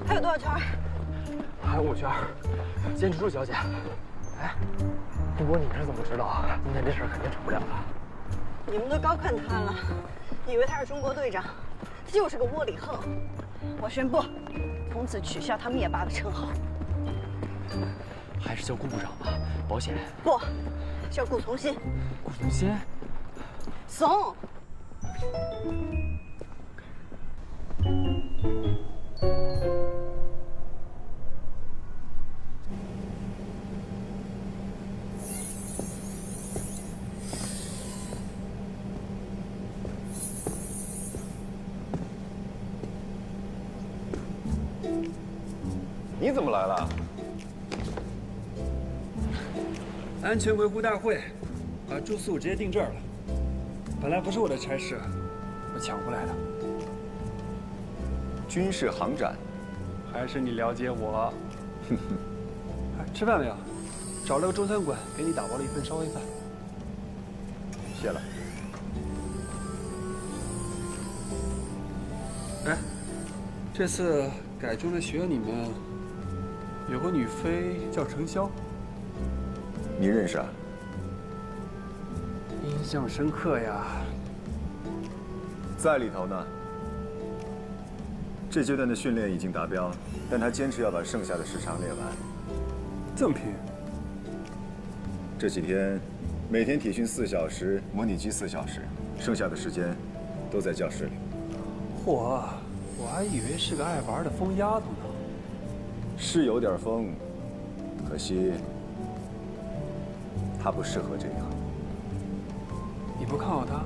还有多少圈？还有5圈，坚持住，小姐。哎，不过你是怎么知道今天这事儿肯定成不了了？你们都高看他了，以为他是中国队长，他就是个窝里横。我宣布，从此取消他灭霸的称号。还是叫顾部长吧，保险。不，叫顾从新。顾从新？怂。 你怎么来了？安全维护大会，把住宿直接定这儿了。本来不是我的差事，我抢过来的。军事航展，还是你了解我。哎，吃饭没有？找了个中餐馆，给你打包了一份烧煨饭。谢了。哎，这次改中的学员里面有个女飞叫程潇，你认识啊？印象深刻呀。在里头呢。这阶段的训练已经达标，但他坚持要把剩下的时长练完。这么拼？这几天，每天体训4小时，模拟机4小时，剩下的时间都在教室里。嚯，我还以为是个爱玩的疯丫头呢。是有点疯，可惜他不适合这一行。你不看好他？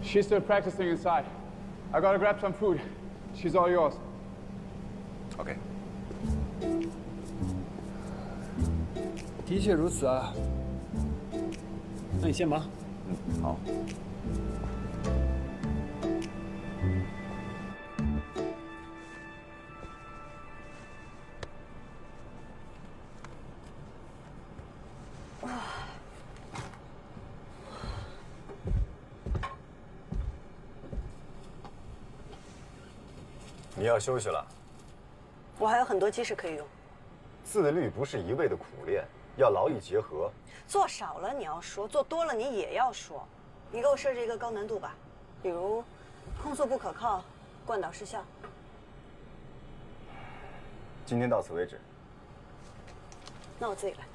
She's still practicing inside. I gotta grab some food. She's all yours. OK. 的确如此啊。那你先忙。好。你要休息了。我还有很多鸡翅可以用。自律不是一味的苦练，要劳逸结合。做少了你要说，做多了你也要说。你给我设置一个高难度吧，比如控速不可靠、惯导失效。今天到此为止。那我自己来。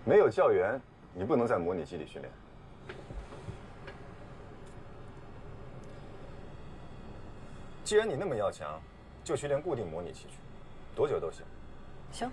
没有教员，你不能在模拟机里训练。 既然你那么要强，就去练固定模拟器去，多久都行。行。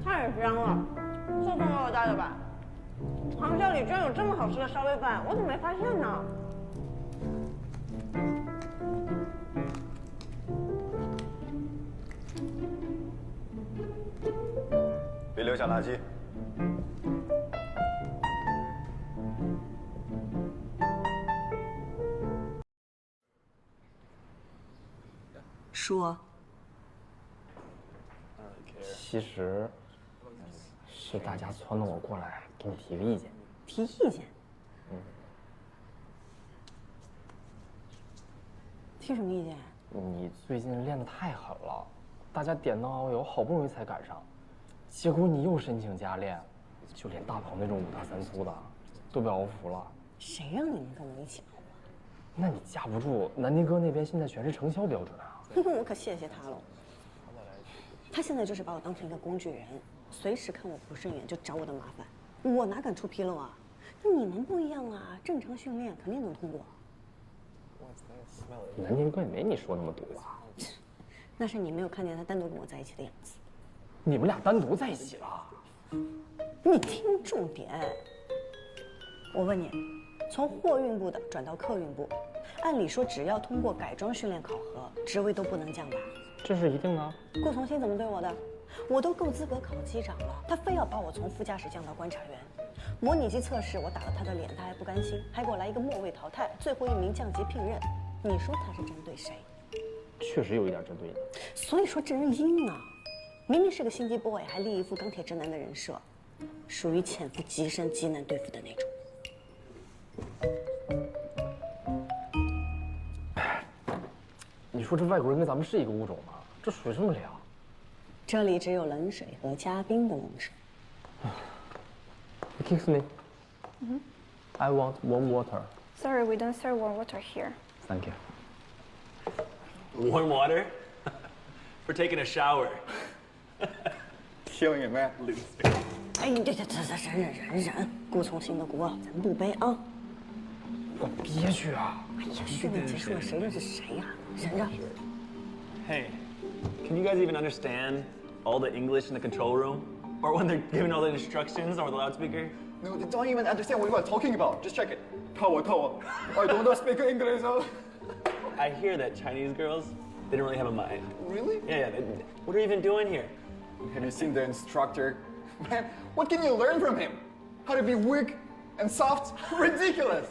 太香了，是朋友带的吧？航校里居然有这么好吃的烧煨饭，我怎么没发现呢？别留下垃圾。说。 其实是大家撺掇我过来给你提个意见。提意见？提什么意见？你最近练得太狠了，大家点灯熬油，好不容易才赶上，结果你又申请加练，就连大鹏那种5大3粗的都被熬服了。谁让你们跟我一起熬啊？那你架不住，南泥哥那边现在全是承销标准啊。我可谢谢他了。 他现在就是把我当成一个工具人，随时看我不顺眼就找我的麻烦，我哪敢出纰漏啊？那你们不一样啊，正常训练肯定能通过。南宁哥也没你说那么毒吧？那是你没有看见他单独跟我在一起的样子。你们俩单独在一起了？你听重点。我问你，从货运部的转到客运部，按理说只要通过改装训练考核，职位都不能降吧？ 这是一定的。顾从新怎么对我的？我都够资格考机长了，他非要把我从副驾驶降到观察员。模拟机测试我打了他的脸，他还不甘心，还给我来一个末位淘汰，最后1名降级聘任。你说他是针对谁？确实有一点针对你。所以说这人阴啊，明明是个心机 boy， 还立一副钢铁直男的人设，属于潜伏极深、极难对付的那种。 你说这外国人跟咱们是一个物种吗？这水这么凉。这里只有冷水和加冰的冷水。Excuse me. I want warm water. Sorry, we don't serve warm water here. Thank you. Warm water? For taking a shower. Killing it, man. Loser. 哎，你这忍，顾从新的锅，咱不背啊。我憋屈啊！哎呀，训练结束了，谁认识谁呀？忍着。 Hey, can you guys even understand all the English in the control room? Or when they're giving all the instructions over the loudspeaker? No, they don't even understand what you are talking about. Just check it. Power. I don't speak English. I hear that Chinese girls, they don't really have a mind. Really? Yeah. What are you even doing here? Have you seen the instructor? Man, what can you learn from him? How to be weak and soft? Ridiculous.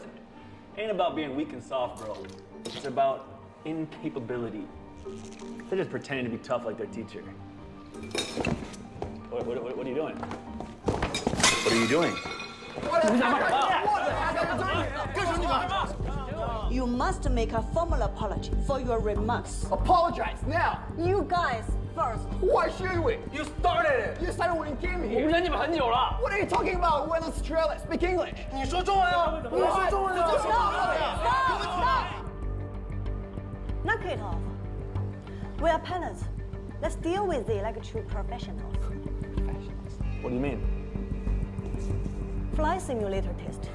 Ain't about being weak and soft, bro. It's about incapability. They're just pretending to be tough like their teacher. What are you doing? What are you doing? You must make a formal apology for your remarks. Apologize now. You guys first. Why should we? You started it. You started when you came here. 我们忍你们很久了。 What are you talking about? We're in Australia. Speak English. 你说中文啊！你说中文啊！ Knock it off. We are pilots. Let's deal with it like true professionals. What do you mean? Flight simulator test.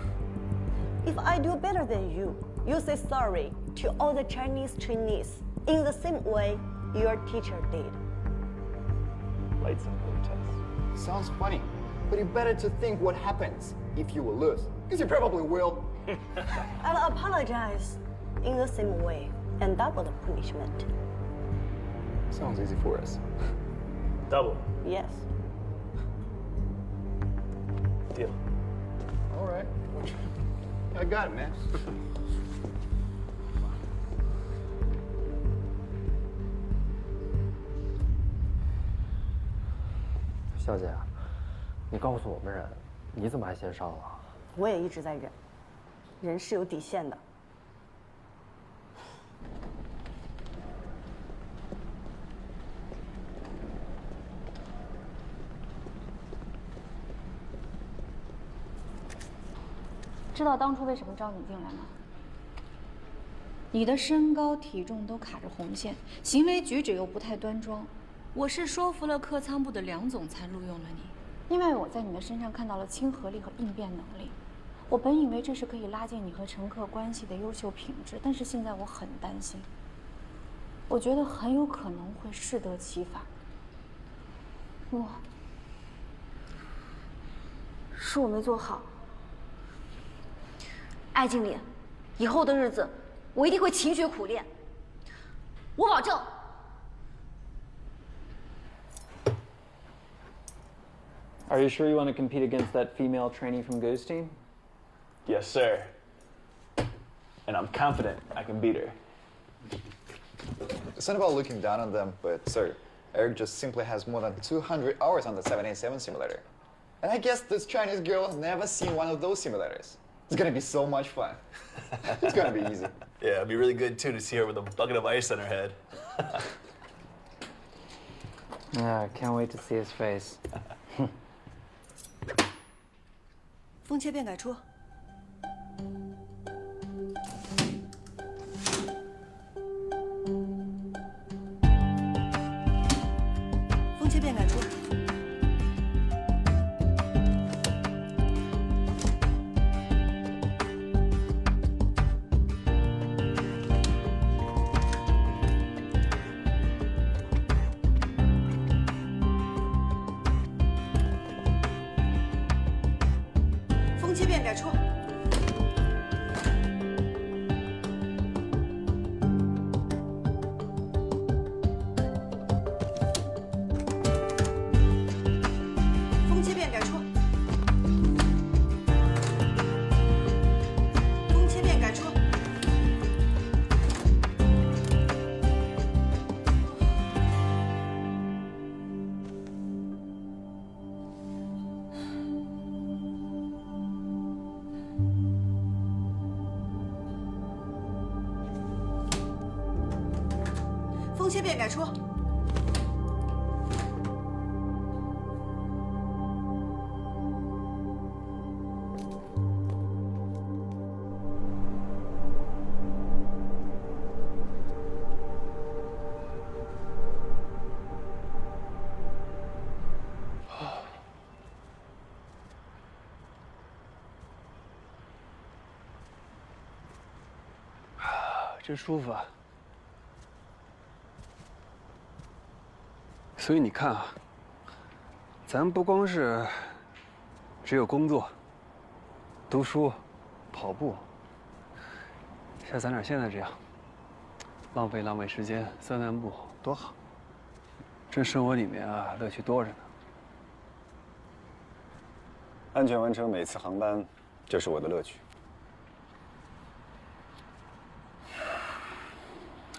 If I do better than you, you say sorry to all the Chinese trainees in the same way your teacher did. Flight simulator test. Sounds funny, but you better to think what happens if you will lose, because you probably will. I'll apologize in the same way and double the punishment. Sounds easy for us. Double. Yes. Deal. All right. I got it, man. 小姐，你告诉我们忍，你怎么还先上了？我也一直在忍，人是有底线的。知道当初为什么招你进来吗？你的身高体重都卡着红线，行为举止又不太端庄，我是说服了客舱部的梁总才录用了你，因为我在你的身上看到了亲和力和应变能力。我本以为这是可以拉近你和乘客关系的优秀品质，但是现在我很担心，我觉得很有可能会适得其反。是我没做好。艾经理，以后的日子我一定会勤学苦练，我保证。Are you sure you want to compete against that female trainee from Goose Team? Yes, sir. And I'm confident I can beat her. It's not about looking down on them, but sir, Eric just simply has more than 200 hours on the 787 simulator. And I guess this Chinese girl has never seen one of those simulators. It's gonna be so much fun. It's gonna be easy. Yeah, it'd be really good too to see her with a bucket of ice on her head. Yeah, can't wait to see his face. 风切变改出。风切变改出。风切变改出。风切变改出。风切变改出。风切变改出。真舒服啊！所以你看啊，咱不光是只有工作、读书、跑步，像咱俩现在这样，浪费时间散散步，多好！这生活里面啊，乐趣多着呢。安全完成每次航班，就是我的乐趣。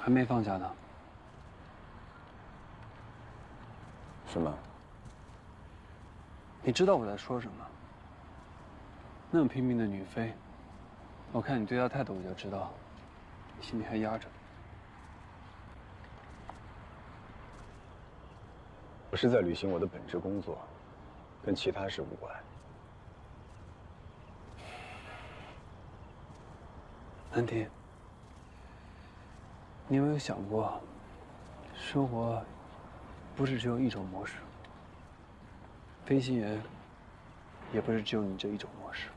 还没放假呢。是吗？你知道我在说什么？那么拼命的女飞，我看你对她态度，我就知道，你心里还压着。我是在履行我的本职工作，跟其他事无关。南婷，你有没有想过，生活不是只有一种模式，飞行员也不是只有你这一种模式。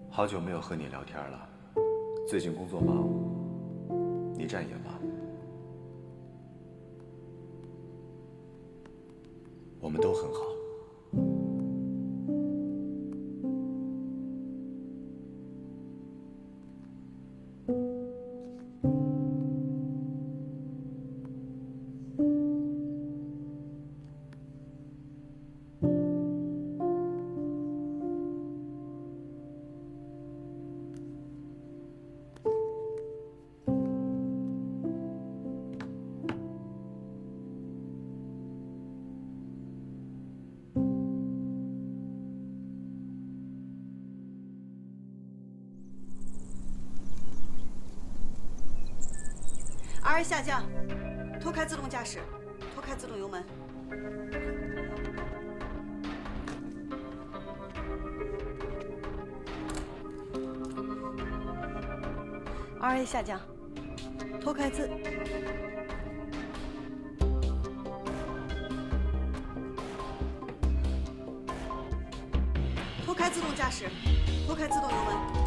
好久没有和你聊天了，最近工作忙，你站也忙，我们都很好。R 下降，脱开自动驾驶，脱开自动油门。RA 下降，脱开自。脱开自动驾驶，脱开自动油门。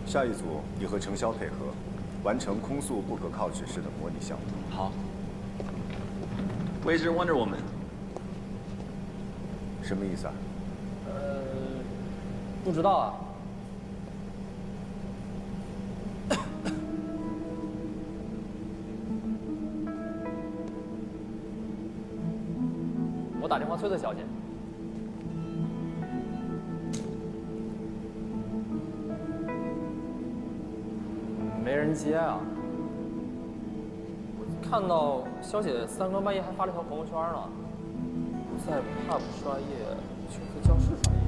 下一组，你和程潇配合，完成空速不可靠指示的模拟项目。好。Where's your Wonder Woman？ 什么意思啊？不知道啊。我打电话催催小姐。没人接啊！我看到肖姐3更半夜还发了条朋友圈呢，在 pub 刷夜，去和教室刷夜。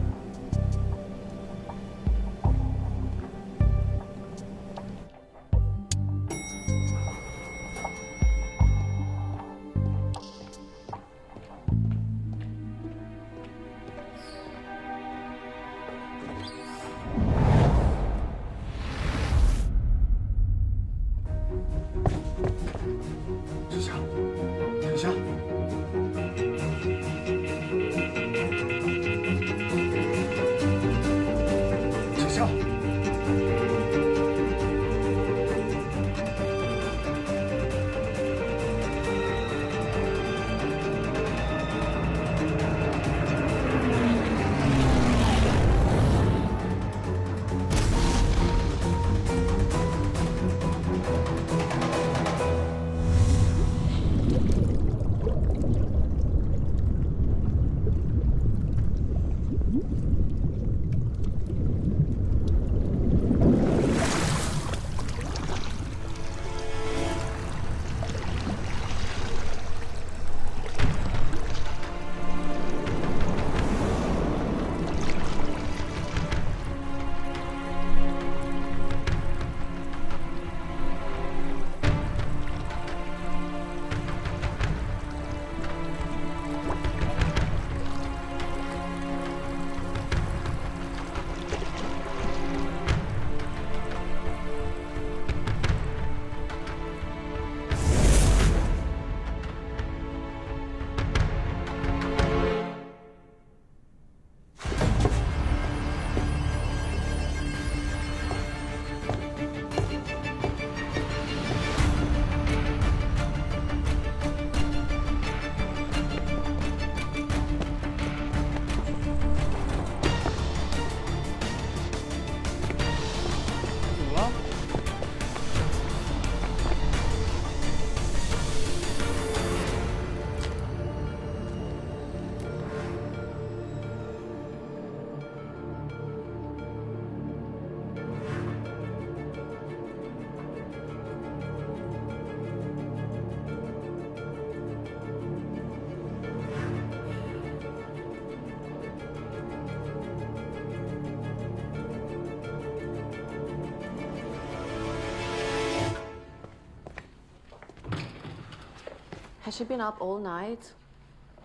Has she been up all night?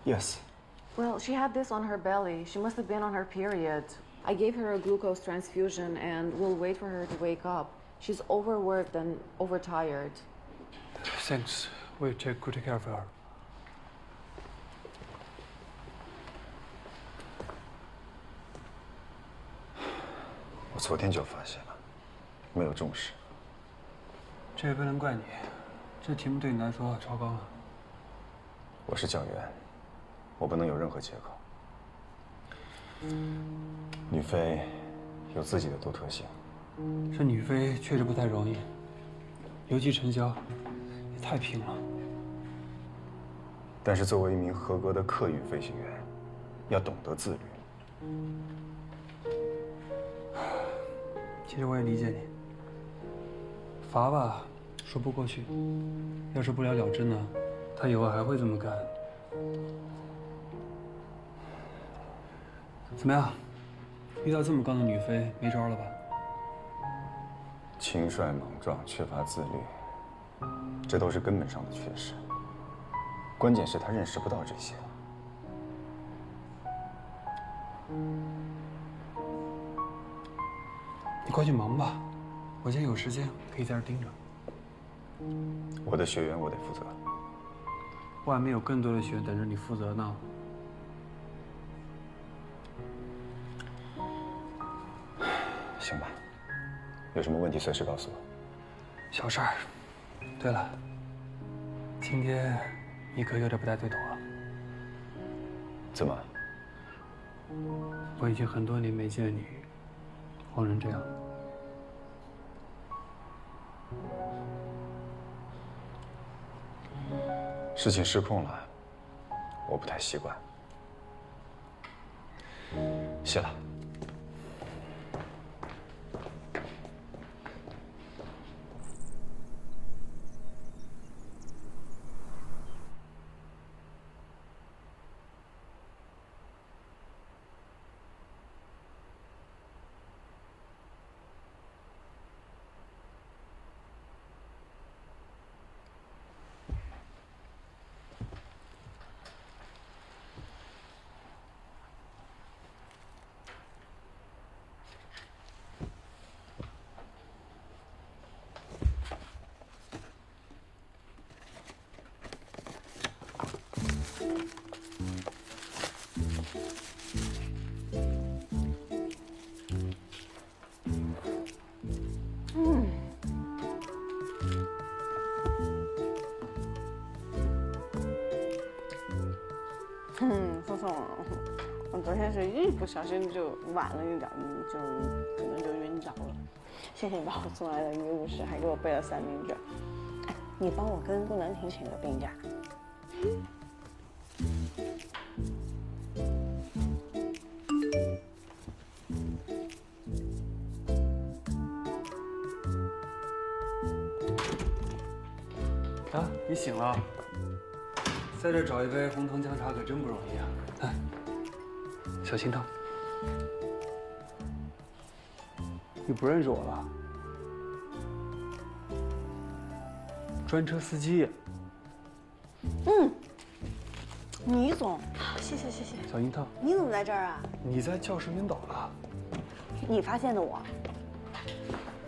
Yes. Well, she had this on her belly. She must have been on her period. I gave her a glucose transfusion and we'll wait for her to wake up. She's overworked and overtired. Thanks. We'll take good care of her. 我昨天就发现了，没有重视。这也不能怪你，这题目对你来说超纲了。我是教员，我不能有任何借口。女飞有自己的独特性。这女飞确实不太容易，尤其陈潇，也太拼了。但是作为一名合格的客运飞行员，要懂得自律。其实我也理解你，罚吧，说不过去。要是不了了之呢，他以后还会这么干。怎么样？遇到这么刚的女飞，没招了吧？轻率莽撞，缺乏自律，这都是根本上的缺失。关键是他认识不到这些。你快去忙吧，我今天有时间，可以在这盯着。我的学员我得负责。外面有更多的学员等着你负责呢。行吧，有什么问题随时告诉我。小事儿。对了，今天你可有点不太对头了。怎么？我已经很多年没见你慌成这样。事情失控了，我不太习惯。谢了。宋宋，我昨天是一不小心就晚了一点，就可能就晕倒了。谢谢你把我送来的医务室，还给我备了3明治。哎，你帮我跟顾南婷请个病假。啊，你醒了。在这找一杯红糖姜茶可真不容易啊！来，小心烫。你不认识我了？专车司机。倪总，谢谢。小心烫。你怎么在这儿啊？你在教室晕倒了。你发现的我？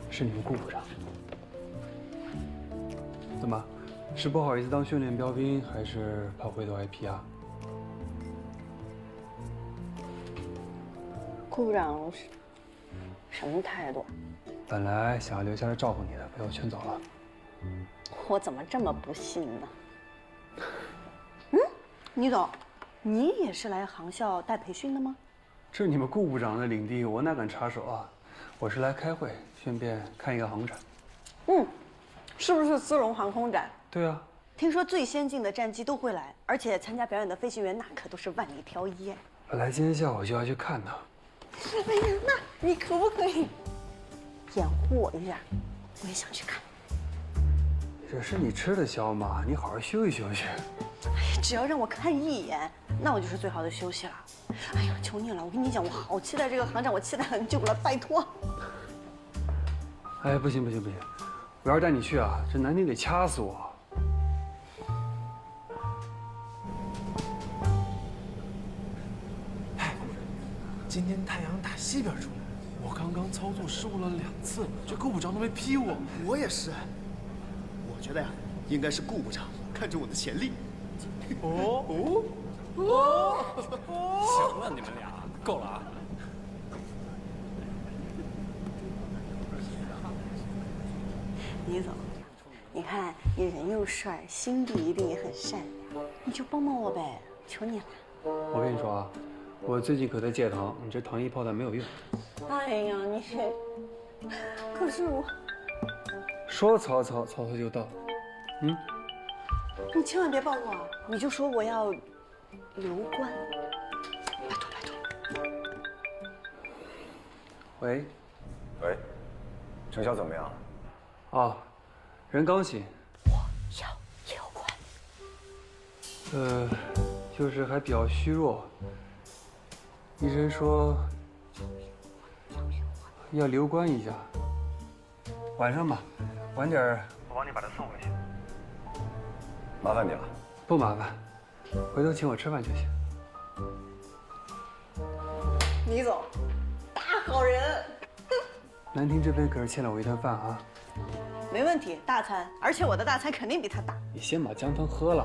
是你们顾部长。怎么？是不好意思当训练标兵，还是怕回头挨批啊？顾部长什么态度？本来想要留下来照顾你的，被我劝走了。我怎么这么不幸呢？倪总，你也是来航校带培训的吗？这是你们顾部长的领地，我哪敢插手啊？我是来开会，顺便看一个航展。是不是丝绒航空展？对啊，听说最先进的战机都会来，而且参加表演的飞行员那可都是万里挑一。本来今天下午就要去看他。哎呀，那你可不可以掩护我一下？我也想去看。这是你吃得消吗？你好好休息休息。哎，只要让我看一眼，那我就是最好的休息了。哎呀，求你了，我跟你讲，我好期待这个航展，我期待很久了，拜托。哎，不行，我要是带你去啊，这南宁得掐死我。今天太阳打西边出来，我刚刚操作失误了2次，这顾部长都没批我。我也是。我觉得呀，应该是顾部长看中我的潜力。行了，你们俩够了啊！李总，你看你人又帅，心地一定也很善良，你就帮帮我呗，求你了。我跟你说啊，我最近可在戒糖，你这糖衣炮弹没有用。哎呀，你可是我说曹操就到。你千万别抱我啊！你就说我要留官，拜托拜托。喂，成效怎么样？啊，人刚醒。我要留官。就是还比较虚弱。医生说要留观一下，晚上吧，晚点儿我帮你把他送回去。麻烦你了。不麻烦，回头请我吃饭就行。李总，大好人。南亭这边可是欠了我一顿饭啊。没问题，大餐，而且我的大餐肯定比他大。你先把姜汤喝了。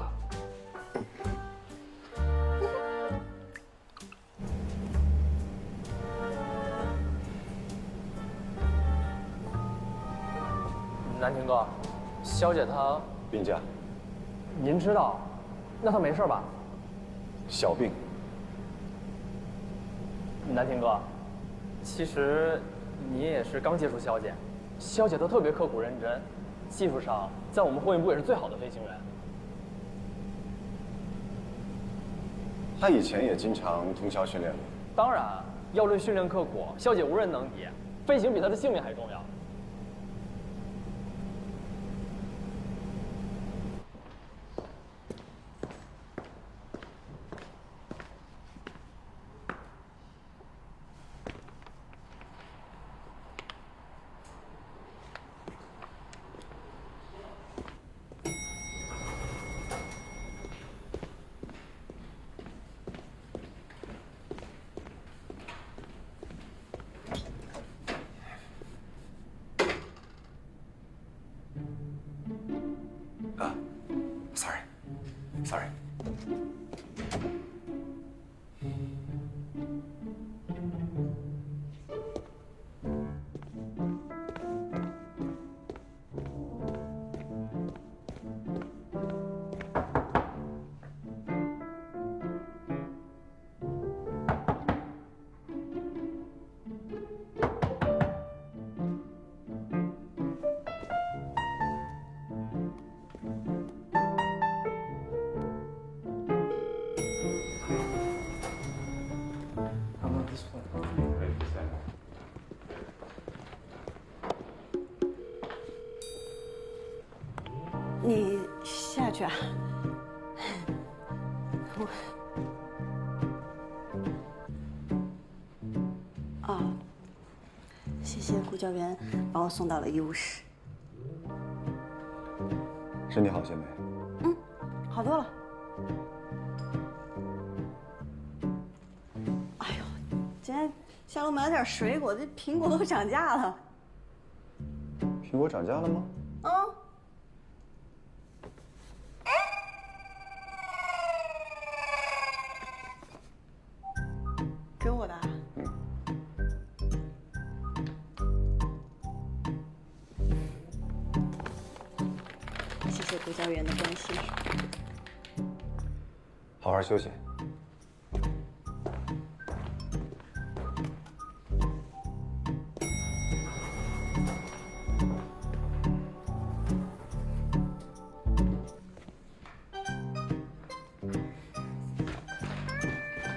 南亭哥，肖姐她病假。您知道？那她没事吧？小病。南亭哥，其实你也是刚接触肖姐，肖姐她特别刻苦认真，技术上在我们货运部也是最好的飞行员。他以前也经常通宵训练吗？当然，要论训练刻苦，肖姐无人能敌，飞行比她的性命还重要。Sorry。你下去啊。谢谢顾教员把我送到了医务室。身体好些没？好多了。哎呦，今天下楼买了点水果，这苹果都涨价了。苹果涨价了吗？给我的。谢谢顾教员的关心。好好休息。